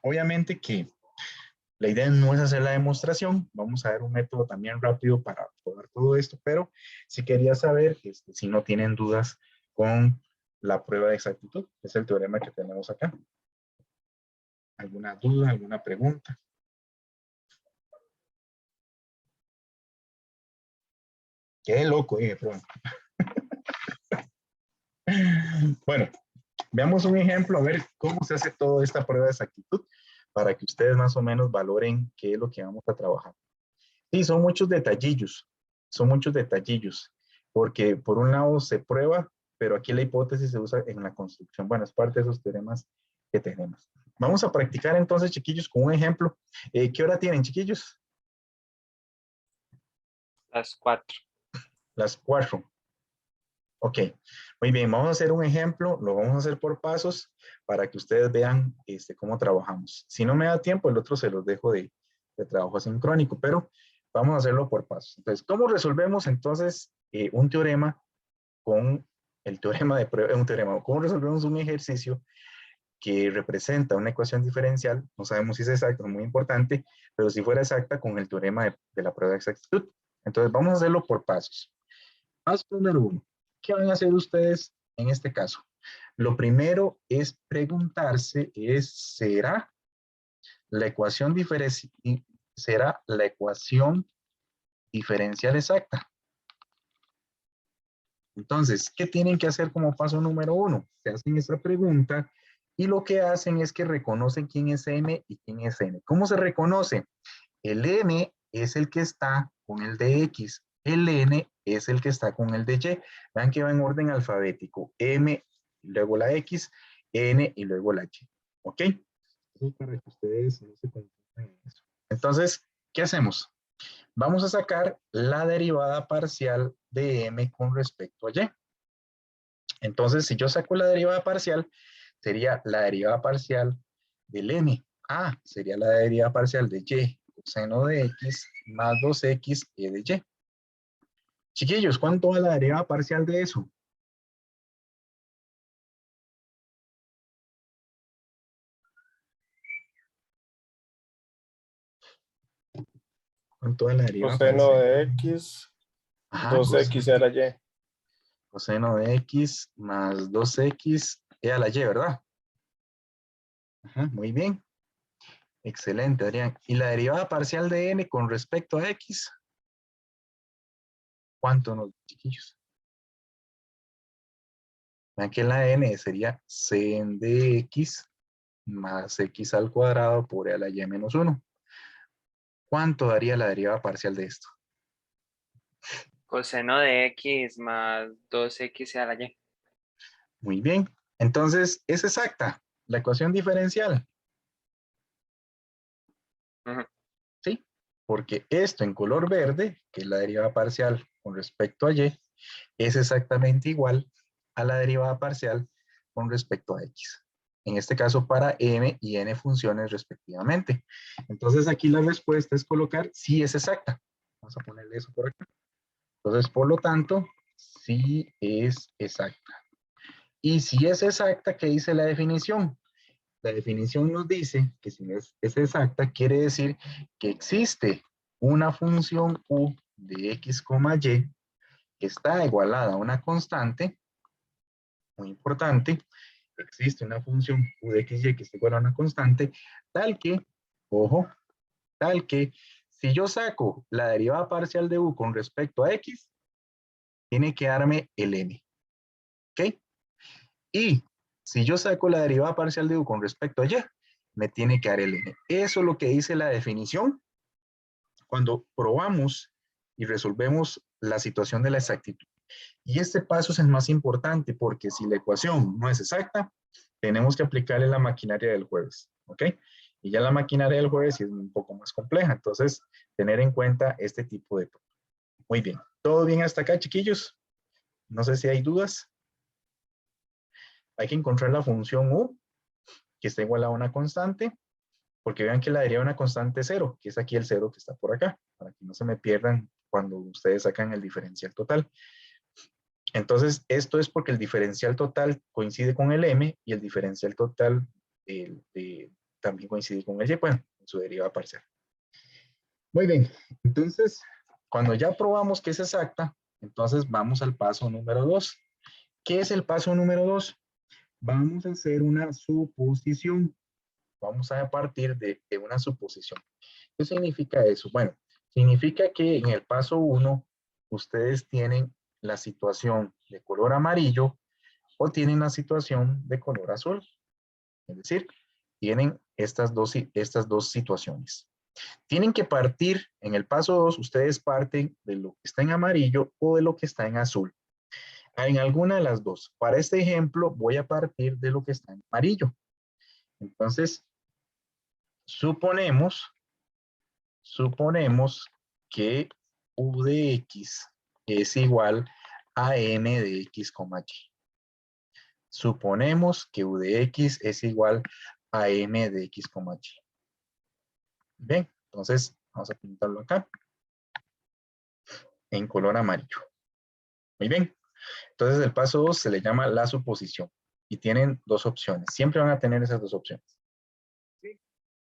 Obviamente que la idea no es hacer la demostración. Vamos a ver un método también rápido para probar todo esto, pero sí quería saber si no tienen dudas con la prueba de exactitud. Es el teorema que tenemos acá. ¿Alguna duda, alguna pregunta? Qué loco, pero bueno, veamos un ejemplo, a ver cómo se hace toda esta prueba de exactitud para que ustedes más o menos valoren qué es lo que vamos a trabajar. Sí, son muchos detallillos, porque por un lado se prueba, pero aquí la hipótesis se usa en la construcción. Bueno, es parte de esos teoremas que tenemos. Vamos a practicar entonces, chiquillos, con un ejemplo. ¿Qué hora tienen, chiquillos? Las 4. Las 4. Ok, muy bien, vamos a hacer un ejemplo, lo vamos a hacer por pasos para que ustedes vean cómo trabajamos. Si no me da tiempo, el otro se los dejo de trabajo asincrónico, pero vamos a hacerlo por pasos. Entonces, ¿cómo resolvemos entonces un teorema con el teorema de prueba? ¿Cómo resolvemos un ejercicio que representa una ecuación diferencial? No sabemos si es exacta, es muy importante, pero si fuera exacta con el teorema de la prueba de exactitud. Entonces, vamos a hacerlo por pasos. Paso número 1. ¿Qué van a hacer ustedes en este caso? Lo primero es preguntarse, ¿será la ecuación diferencial exacta? Entonces, ¿qué tienen que hacer como paso número 1? Se hacen esta pregunta y lo que hacen es que reconocen quién es m y quién es n. ¿Cómo se reconoce? El m es el que está con el de x. El n es el que está con el de y. Vean que va en orden alfabético. M, luego la x, n y luego la y. ¿Ok? Eso es para que ustedes no se confundan en eso. Entonces, ¿qué hacemos? Vamos a sacar la derivada parcial de m con respecto a y. Entonces, si yo saco la derivada parcial, sería la derivada parcial del m. sería la derivada parcial de y coseno de x más 2x e de y. Chiquillos, ¿cuánto va la derivada parcial de eso? ¿Cuánto va la derivada Coseno parcial? de X, Ajá, 2X era Y. coseno de x más 2x e a la y, ¿verdad? Ajá, muy bien. Excelente, Adrián. ¿Y la derivada parcial de n con respecto a x? ¿Cuánto nos da, chiquillos? Vean que la n sería cn de x más x al cuadrado por e a la y menos 1. ¿Cuánto daría la derivada parcial de esto? Coseno de X más 2X a la Y. Muy bien. Entonces, es exacta la ecuación diferencial. Ujú. ¿Sí? Porque esto en color verde, que es la derivada parcial con respecto a y, es exactamente igual a la derivada parcial con respecto a x. En este caso para m y n funciones respectivamente. Entonces aquí la respuesta es colocar si es exacta. Vamos a ponerle eso por acá. Entonces, por lo tanto, sí es exacta. Y si es exacta, ¿qué dice la definición? La definición nos dice que si es exacta, quiere decir que existe una función u de x, y que está igualada a una constante, muy importante, existe una función u de x, y que está igual a una constante, tal que, ojo, tal que si yo saco la derivada parcial de u con respecto a x, tiene que darme el m. ¿Ok? Y si yo saco la derivada parcial de u con respecto a y, me tiene que dar el n. Eso es lo que dice la definición cuando probamos y resolvemos la situación de la exactitud. Y este paso es el más importante porque si la ecuación no es exacta, tenemos que aplicarle la maquinaria del jueves, ¿ok? Y ya la maquinaria del jueves sí es un poco más compleja, entonces tener en cuenta este tipo de... Muy bien, ¿todo bien hasta acá, chiquillos? No sé si hay dudas. Hay que encontrar la función u, que está igual a una constante, porque vean que la derivada de una constante es 0, que es aquí el 0 que está por acá, para que no se me pierdan cuando ustedes sacan el diferencial total. Entonces, esto es porque el diferencial total coincide con el m y el diferencial total también coincide con el y, bueno, en su derivada parcial. Muy bien, entonces, cuando ya probamos que es exacta, entonces vamos al paso número 2. ¿Qué es el paso número 2? Vamos a hacer una suposición. Vamos a partir de una suposición. ¿Qué significa eso? Bueno, significa que en el paso 1, ustedes tienen la situación de color amarillo o tienen la situación de color azul. Es decir, tienen estas dos situaciones. Tienen que partir, en el paso 2, ustedes parten de lo que está en amarillo o de lo que está en azul. En alguna de las dos. Para este ejemplo, voy a partir de lo que está en amarillo. Entonces, suponemos que u de x es igual a m de x, y. Suponemos que u de x es igual a m de x, y. Bien, entonces vamos a pintarlo acá en color amarillo. Muy bien. Entonces el paso 2 se le llama la suposición y tienen dos opciones. Siempre van a tener esas dos opciones. ¿Sí?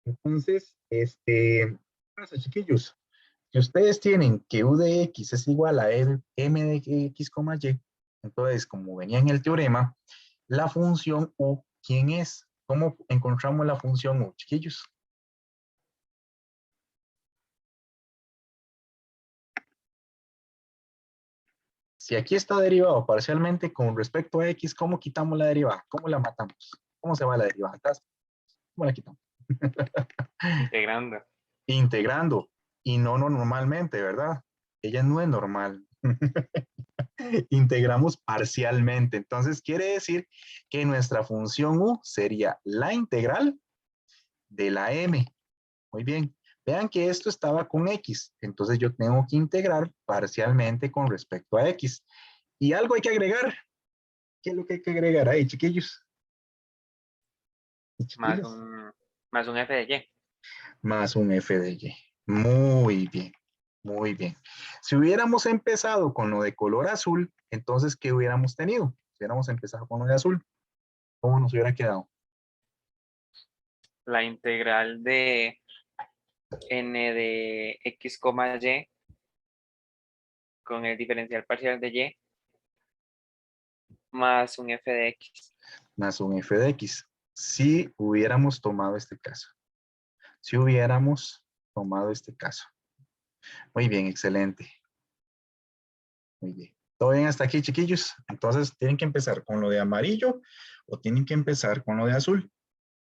Entonces, ¿qué pasa, chiquillos? Si ustedes tienen que u de x es igual a m de x, y, entonces, como venía en el teorema, la función u, ¿quién es? ¿Cómo encontramos la función u, chiquillos? Si aquí está derivado parcialmente con respecto a x, ¿cómo quitamos la derivada? ¿Cómo la matamos? ¿Cómo se va la derivada? ¿Cómo la quitamos? Integrando. Integrando. Y no normalmente, ¿verdad? Ella no es normal. Integramos parcialmente. Entonces quiere decir que nuestra función u sería la integral de la m. Muy bien. Vean que esto estaba con x. Entonces yo tengo que integrar parcialmente con respecto a x. Y algo hay que agregar. ¿Qué es lo que hay que agregar ahí, chiquillos? Más Chiquillos. Más un f de y. Más un f de y. Muy bien, muy bien. Si hubiéramos empezado con lo de color azul, entonces, ¿qué hubiéramos tenido? Si hubiéramos empezado con lo de azul, ¿cómo nos hubiera quedado? La integral de n de x, y con el diferencial parcial de y más un f de x. Más un f de x. Si hubiéramos tomado este caso. Si hubiéramos tomado este caso. Muy bien, excelente. Muy bien. ¿Todo bien hasta aquí, chiquillos? Entonces, ¿tienen que empezar con lo de amarillo o tienen que empezar con lo de azul?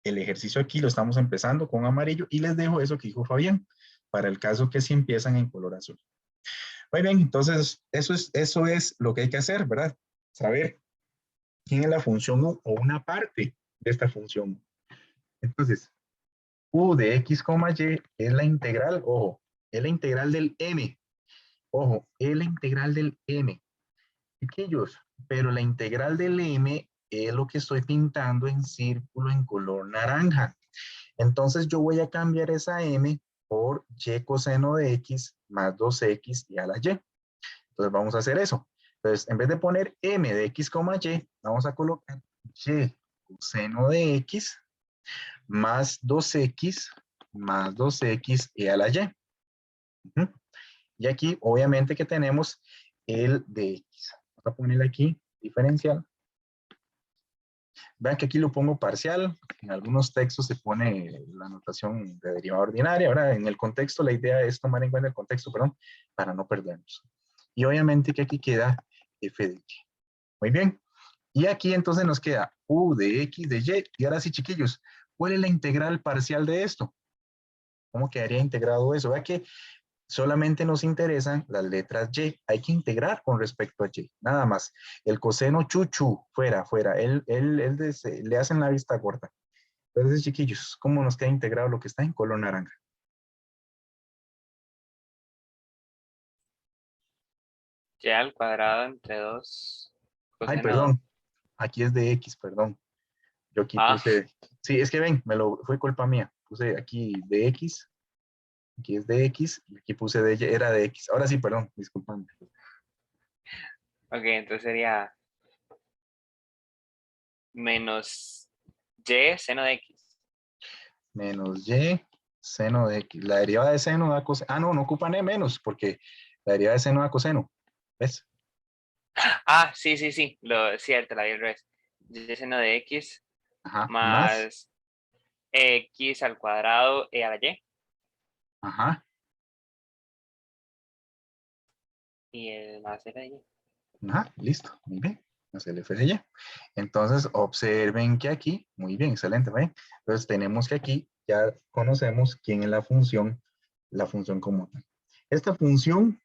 El ejercicio aquí lo estamos empezando con amarillo y les dejo eso que dijo Fabián, para el caso que sí empiezan en color azul. Muy bien, entonces, eso es lo que hay que hacer, ¿verdad? Saber quién es la función U o una parte de esta función. Entonces, U de x, y es la integral, ojo, es la integral del m. Ojo, es la integral del m. Chiquillos, pero la integral del m es lo que estoy pintando en círculo en color naranja. Entonces yo voy a cambiar esa m por y coseno de x más 2x y a la y. Entonces vamos a hacer eso. Entonces, en vez de poner m de x, y, vamos a colocar y coseno de x más 2x más 2x y a la y. Y aquí, obviamente, que tenemos el de x. Vamos a ponerle aquí diferencial. Vean que aquí lo pongo parcial. En algunos textos se pone la notación de derivada ordinaria. Ahora, en el contexto, la idea es tomar en cuenta el contexto, perdón, para no perdernos. Y obviamente que aquí queda f de y. Muy bien. Y aquí entonces nos queda u de x de y. Y ahora sí, chiquillos, ¿cuál es la integral parcial de esto? ¿Cómo quedaría integrado eso? Vea que solamente nos interesan las letras y. Hay que integrar con respecto a y. Nada más. El coseno chuchu, fuera, fuera. Le hacen la vista corta. Entonces, chiquillos, ¿cómo nos queda integrado lo que está en color naranja? Y al cuadrado entre 2 Ay, coseno. perdón. Aquí es de x, perdón. Yo aquí Ah, puse... Sí, es que ven, fue culpa mía. Puse aquí de x. Aquí es de x. Y aquí puse de y, era de x. Ahora sí, perdón, disculpame. ok, entonces sería menos y seno de x. Menos y seno de x. La derivada de seno da coseno. Ah, no, no ocupan e menos, porque la derivada de seno da coseno. ¿Ves? Ah, sí, sí, sí, lo cierto, la vi al revés. Y seno de x Ajá, más. más x al cuadrado e a la y. Ajá, Y el más f de y. ajá, listo. Muy bien. Más el f de y. Entonces, observen que aquí, muy bien, excelente, ¿ven? Entonces, tenemos que aquí ya conocemos quién es la función común. Esta función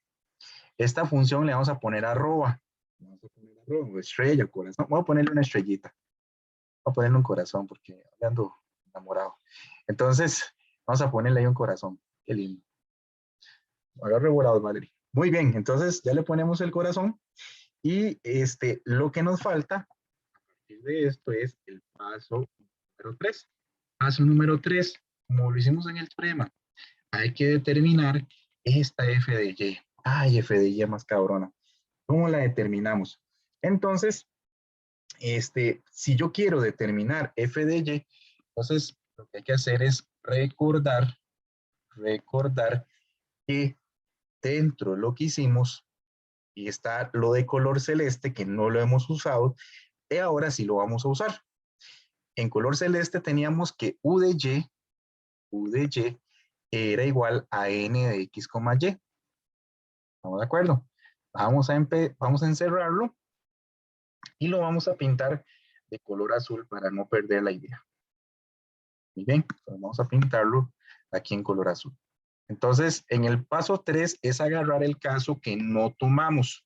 le vamos a poner arroba. Vamos a poner arroba, o estrella, corazón. Voy a ponerle una estrellita. Voy a ponerle un corazón porque ando enamorado. Entonces, vamos a ponerle ahí un corazón. Qué lindo. Agarre volados, Valerie. Muy bien, entonces ya le ponemos el corazón y lo que nos falta a partir de esto es el paso número 3. Paso número 3, como lo hicimos en el teorema, hay que determinar esta f de y. Ay, f de y más cabrona. ¿Cómo la determinamos? Entonces, si yo quiero determinar f de y, entonces lo que hay que hacer es recordar que dentro de lo que hicimos, y está lo de color celeste, que no lo hemos usado, y ahora sí lo vamos a usar. En color celeste teníamos que u de y era igual a n de x, y. ¿Estamos de acuerdo? Vamos a encerrarlo y lo vamos a pintar de color azul para no perder la idea. Muy bien, entonces vamos a pintarlo aquí en color azul. Entonces, en el paso 3 es agarrar el caso que no tomamos.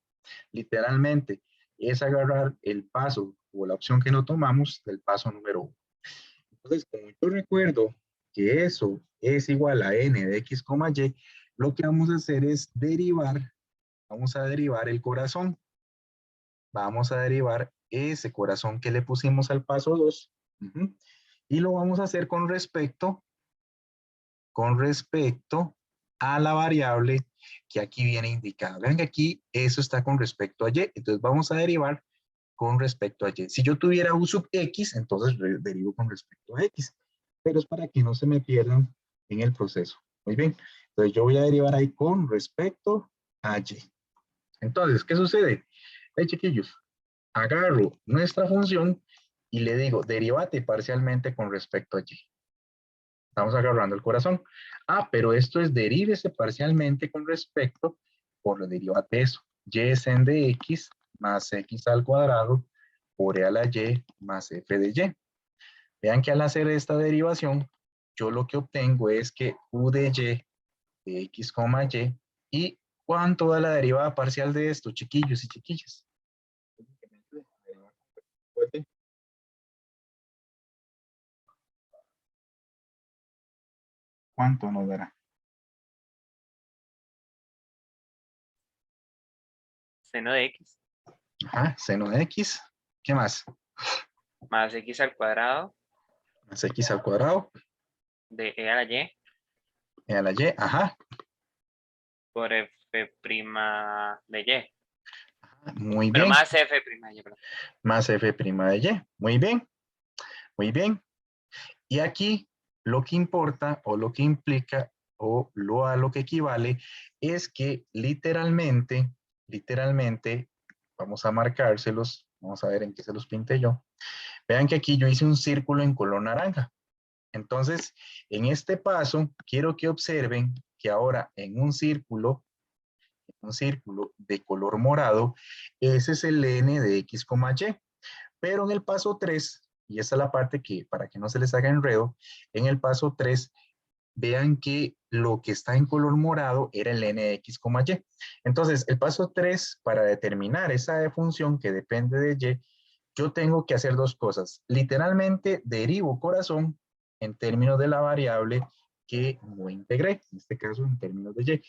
Literalmente, es agarrar el paso o la opción que no tomamos del paso número 1. Entonces, como yo recuerdo que eso es igual a n de x, y, lo que vamos a hacer es vamos a derivar el corazón. Vamos a derivar ese corazón que le pusimos al paso 2. Y lo vamos a hacer con respecto a la variable que aquí viene indicada. Vean que aquí eso está con respecto a y. Entonces vamos a derivar con respecto a y. Si yo tuviera u sub x, entonces derivo con respecto a x. Pero es para que no se me pierdan en el proceso. Muy bien. Entonces yo voy a derivar ahí con respecto a y. Entonces, ¿qué sucede? Hey, chiquillos, agarro nuestra función y le digo, derivate parcialmente con respecto a y. Estamos agarrando el corazón. Ah, pero esto es derívese parcialmente con respecto por lo derivate de eso. Y sen de x más x al cuadrado por e a la y más f de y. Vean que al hacer esta derivación, yo lo que obtengo es que u de y de x, y ¿cuánto da la derivada parcial de esto, chiquillos y chiquillas? ¿Cuánto nos dará? Seno de x Ajá, seno de x. ¿Qué más? más x al cuadrado Más x al cuadrado. de e a la y E a la y. Ajá. por f' de y. Muy Pero bien. más f' de y, perdón. Más f' de y. Muy bien. Muy bien. Y aquí lo que importa o lo que implica o a lo que equivale es que literalmente, vamos a marcárselos, vamos a ver en qué se los pinté yo. Vean que aquí yo hice un círculo en color naranja. Entonces, en este paso, quiero que observen que ahora en un círculo de color morado, ese es el n de x, y. Pero en el paso 3, y esa es la parte que, para que no se les haga enredo, en el paso 3, vean que lo que está en color morado era el n de x, y. Entonces, el paso 3, para determinar esa función que depende de y, yo tengo que hacer dos cosas. Literalmente, derivo corazón en términos de la variable que no integré, en este caso en términos de y.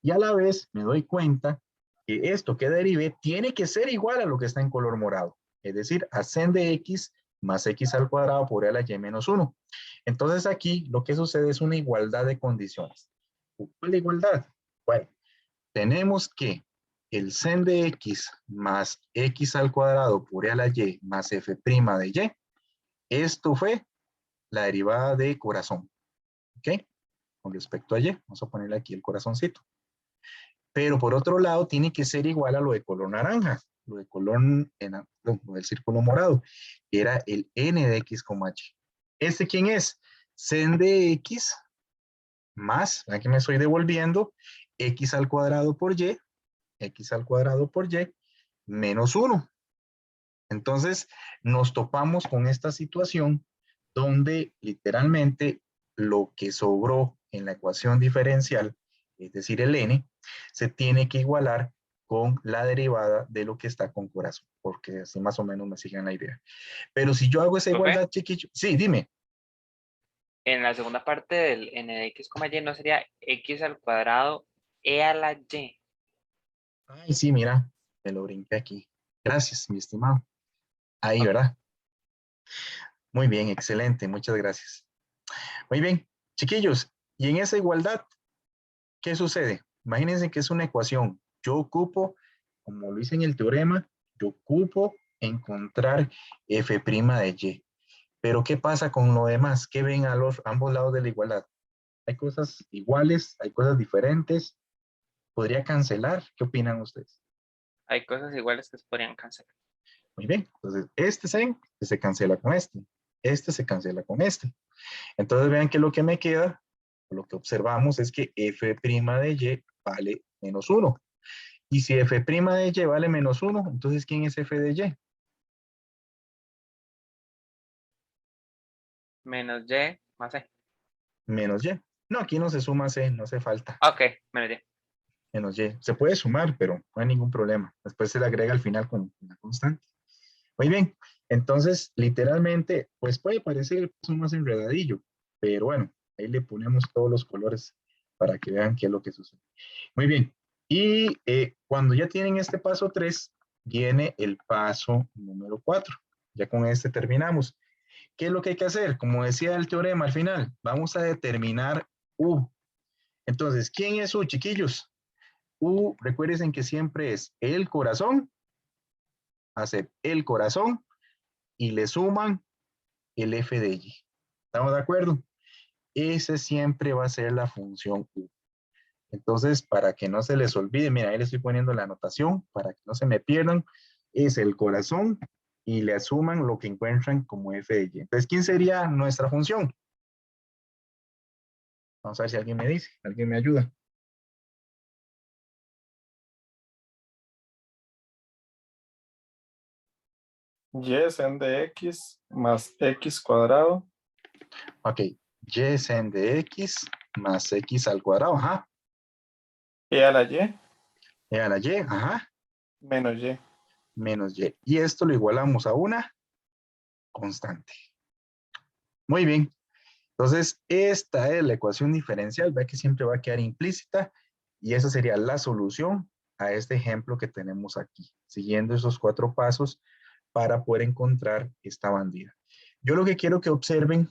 Y a la vez me doy cuenta que esto que derive tiene que ser igual a lo que está en color morado. Es decir, a sen de x más x al cuadrado por e a la y menos 1. Entonces aquí lo que sucede es una igualdad de condiciones. ¿Cuál igualdad? Bueno, tenemos que el sen de x más x al cuadrado por e a la y más f' de y, esto fue la derivada de corazón. ¿Ok? Con respecto a y, vamos a ponerle aquí el corazoncito. Pero por otro lado, tiene que ser igual a lo de color naranja, lo de color, lo del círculo morado, que era el n de x, y. ¿Este quién es? Sen de x más, aquí me estoy devolviendo, x al cuadrado por y, menos 1. Entonces, nos topamos con esta situación donde literalmente lo que sobró en la ecuación diferencial, es decir, el n, se tiene que igualar con la derivada de lo que está con corazón, porque así más o menos me siguen la idea. Pero si yo hago esa ¿Profe? igualdad, chiquillo, sí, dime. En la segunda parte del n de x, y no sería x al cuadrado e a la y. Ay, sí, mira, me lo brinqué aquí. Gracias, mi estimado. Ahí, Ok. ¿verdad? Muy bien, excelente, muchas gracias. Muy bien, chiquillos, y en esa igualdad, ¿qué sucede? Imagínense que es una ecuación. Yo ocupo, como lo hice en el teorema, yo ocupo encontrar f' de y. Pero ¿qué pasa con lo demás? ¿Qué ven a los ambos lados de la igualdad? Hay cosas iguales, hay cosas diferentes. ¿Podría cancelar? ¿Qué opinan ustedes? Hay cosas iguales que se podrían cancelar. Muy bien, entonces este se cancela con este se cancela con este. Entonces vean que lo que me queda, lo que observamos es que f' de y vale menos 1. Y si f' de y vale menos 1, entonces ¿quién es f de y? Menos y más c. Menos y. No, aquí no se suma c, no hace falta. Ok, menos y. Menos y. Se puede sumar, pero no hay ningún problema. Después se le agrega al final con una constante. Muy bien, entonces literalmente, pues puede parecer el paso más enredadillo, pero bueno, ahí le ponemos todos los colores para que vean qué es lo que sucede. Muy bien, y cuando ya tienen este paso 3, viene el paso número 4. Ya con este terminamos. ¿qué es lo que hay que hacer? Como decía el teorema al final, vamos a determinar U. Entonces, ¿quién es U, chiquillos? U, recuerden que siempre es el corazón, hacer el corazón y le suman el f de y. ¿Estamos de acuerdo? Ese siempre va a ser la función U. Entonces, para que no se les olvide, mira, ahí les estoy poniendo la anotación, para que no se me pierdan, es el corazón y le asuman lo que encuentran como f de y. Entonces, ¿quién sería nuestra función? Vamos a ver si alguien me dice, alguien me ayuda. Y sen de x más x cuadrado Ok, y sen de x más x al cuadrado, ajá, e a la y y a la y, ajá, menos y. menos y. Y esto lo igualamos a una constante. Muy bien. Entonces, esta es la ecuación diferencial, ve que siempre va a quedar implícita y esa sería la solución a este ejemplo que tenemos aquí, siguiendo esos 4 pasos para poder encontrar esta bandida. Yo lo que quiero que observen,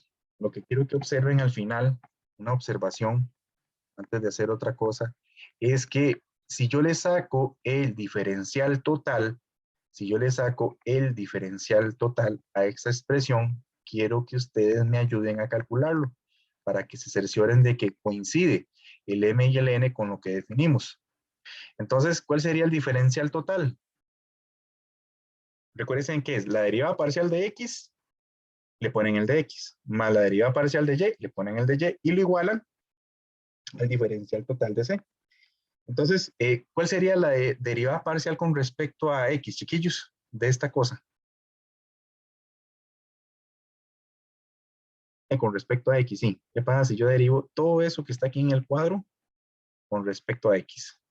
al final, una observación antes de hacer otra cosa, es que si yo le saco el diferencial total, a esta expresión, quiero que ustedes me ayuden a calcularlo para que se cercioren de que coincide el m y el n con lo que definimos. Entonces, ¿cuál sería el diferencial total? Recuerden que es la derivada parcial de x, le ponen el de x, más la derivada parcial de y, le ponen el de y, y lo igualan al diferencial total de c. Entonces, ¿cuál sería la derivada parcial con respecto a x, chiquillos, de esta cosa? Con respecto a x, sí. ¿Qué pasa si yo derivo todo eso que está aquí en el cuadro con respecto a x?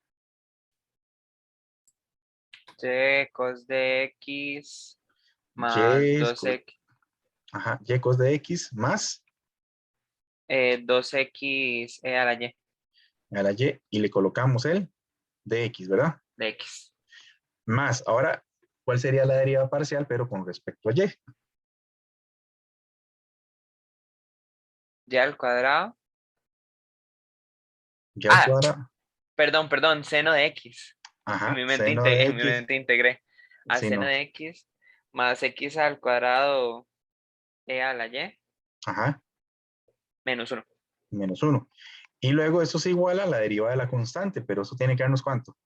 Y cos de x más Y, 2x, ajá, y cos de x más 2x e a la y a la y le colocamos el de x, ¿verdad? de x. Más, ahora, ¿cuál sería la derivada parcial, pero con respecto a y? Y al cuadrado. Y al Ah, cuadrado, perdón, seno de x. ajá, seno de En mi x, mente integré a seno sino, de x más x al cuadrado e a la y ajá, menos 1. menos 1. Y luego eso se iguala a la derivada de la constante, pero eso tiene que darnos ¿cuánto?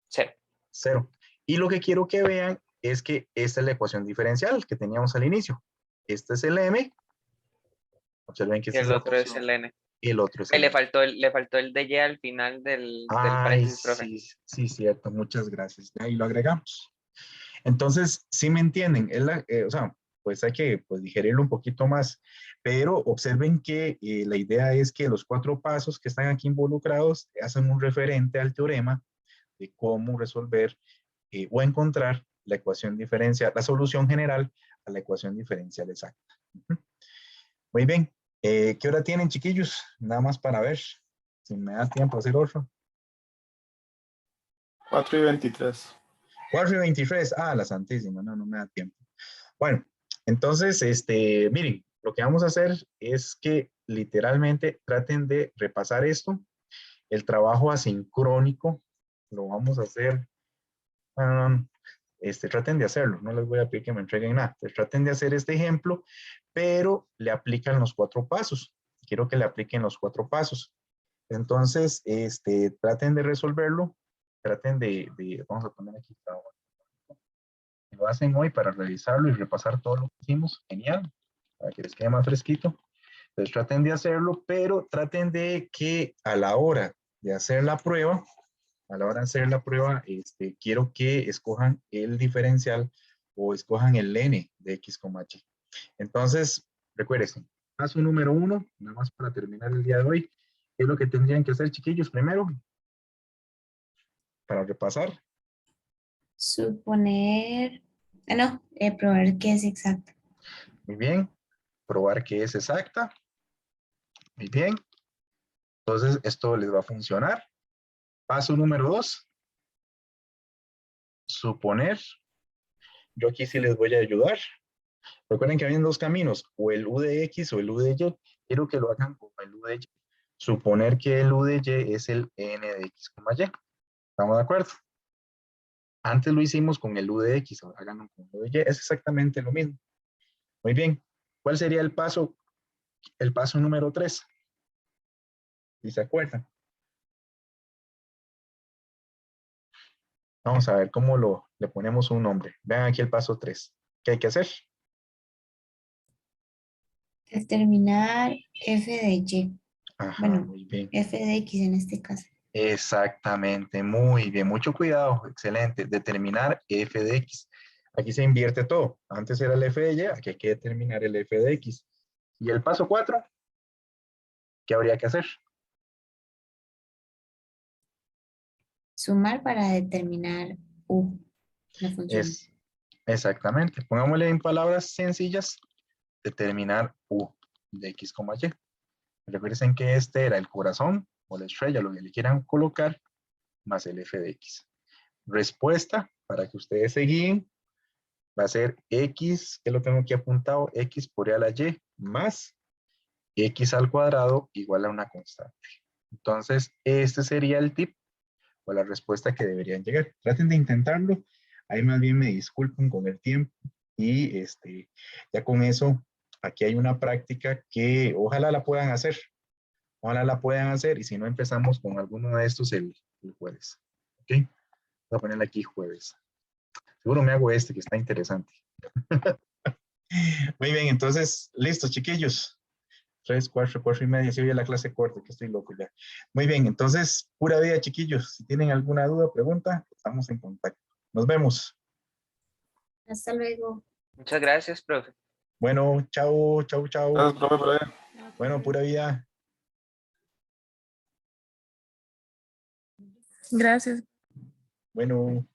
0. 0. Y lo que quiero que vean es que esta es la ecuación diferencial que teníamos al inicio. Este es el m, observen que Y esta es el la otro es función, el n. y el otro es Ay, el n. le faltó el de y al final del Ay, paréntesis, profe. sí, sí, cierto, muchas gracias. Ahí lo agregamos. Entonces, ¿sí me entienden? O sea, pues hay que pues, digerirlo un poquito más, pero observen que la idea es que los 4 pasos que están aquí involucrados hacen un referente al teorema de cómo resolver o encontrar la ecuación diferencial, la solución general a la ecuación diferencial exacta. Muy bien. ¿Qué hora tienen, chiquillos? Nada más para ver si me da tiempo a hacer otro. 4:23. 4:23. Ah, la santísima. No, no me da tiempo. Bueno, entonces, miren, lo que vamos a hacer es que literalmente traten de repasar esto. El trabajo asincrónico lo vamos a hacer. Traten de hacerlo, no les voy a pedir que me entreguen nada. Traten de hacer este ejemplo, pero le aplican los 4 pasos. Quiero que le apliquen los 4 pasos. Entonces, traten de resolverlo. Traten vamos a poner aquí trabajo. Lo hacen hoy para revisarlo y repasar todo lo que hicimos. Genial, para que les quede más fresquito. Entonces, traten de hacerlo, pero traten de que a la hora de hacer la prueba, quiero que escojan el diferencial o escojan el n de x, y. Entonces, recuérdense, paso número 1, nada más para terminar el día de hoy, ¿qué es lo que tendrían que hacer, chiquillos, primero? Para repasar. Suponer, no, probar que es exacto. Muy bien. Probar que es exacta. Muy bien. Entonces, esto les va a funcionar. Paso número 2. Suponer. Yo aquí sí les voy a ayudar. Recuerden que habían dos caminos, o el U de X o el U de Y. Quiero que lo hagan con el U de Y. Suponer que el U de Y es el N de X, Y. ¿Estamos de acuerdo? Antes lo hicimos con el U de X, ahora háganlo con el U de Y. Es exactamente lo mismo. Muy bien. ¿Cuál sería el paso? El paso número 3. ¿Sí se acuerdan? Vamos a ver cómo le ponemos un nombre. Vean aquí el paso 3. ¿Qué hay que hacer? Determinar f de y. Ajá, Bueno, muy bien. f de x en este caso. Exactamente, muy bien. Mucho cuidado, excelente. Determinar f de x. Aquí se invierte todo. Antes era el f de y, aquí hay que determinar el f de x. ¿Y el paso 4? ¿Qué habría que hacer? Sumar para determinar u, la función. Exactamente. Pongámosle en palabras sencillas, determinar u de x, y. Recuerden que este era el corazón o la estrella, lo que le quieran colocar, más el f de x. Respuesta, para que ustedes se guíen, va a ser x, que lo tengo aquí apuntado, x por e a la y, más x al cuadrado igual a una constante. Entonces, este sería el tip o la respuesta que deberían llegar. Traten de intentarlo. Ahí más bien me disculpen con el tiempo. Y ya con eso, aquí hay una práctica que ojalá la puedan hacer. Ojalá la puedan hacer. Y si no, empezamos con alguno de estos el jueves. ¿Ok? Voy a ponerle aquí jueves. Seguro me hago que está interesante. Muy bien, entonces, listos, chiquillos. 3, 4, 4 y media. Si hoy es la clase corta, que estoy loco ya. Muy bien, entonces, pura vida, chiquillos. Si tienen alguna duda, pregunta, estamos en contacto. Nos vemos. Hasta luego. Muchas gracias, profe. Bueno, chao, chao, chao. Gracias, profe, por ahí. Bueno, pura vida. Gracias. Bueno.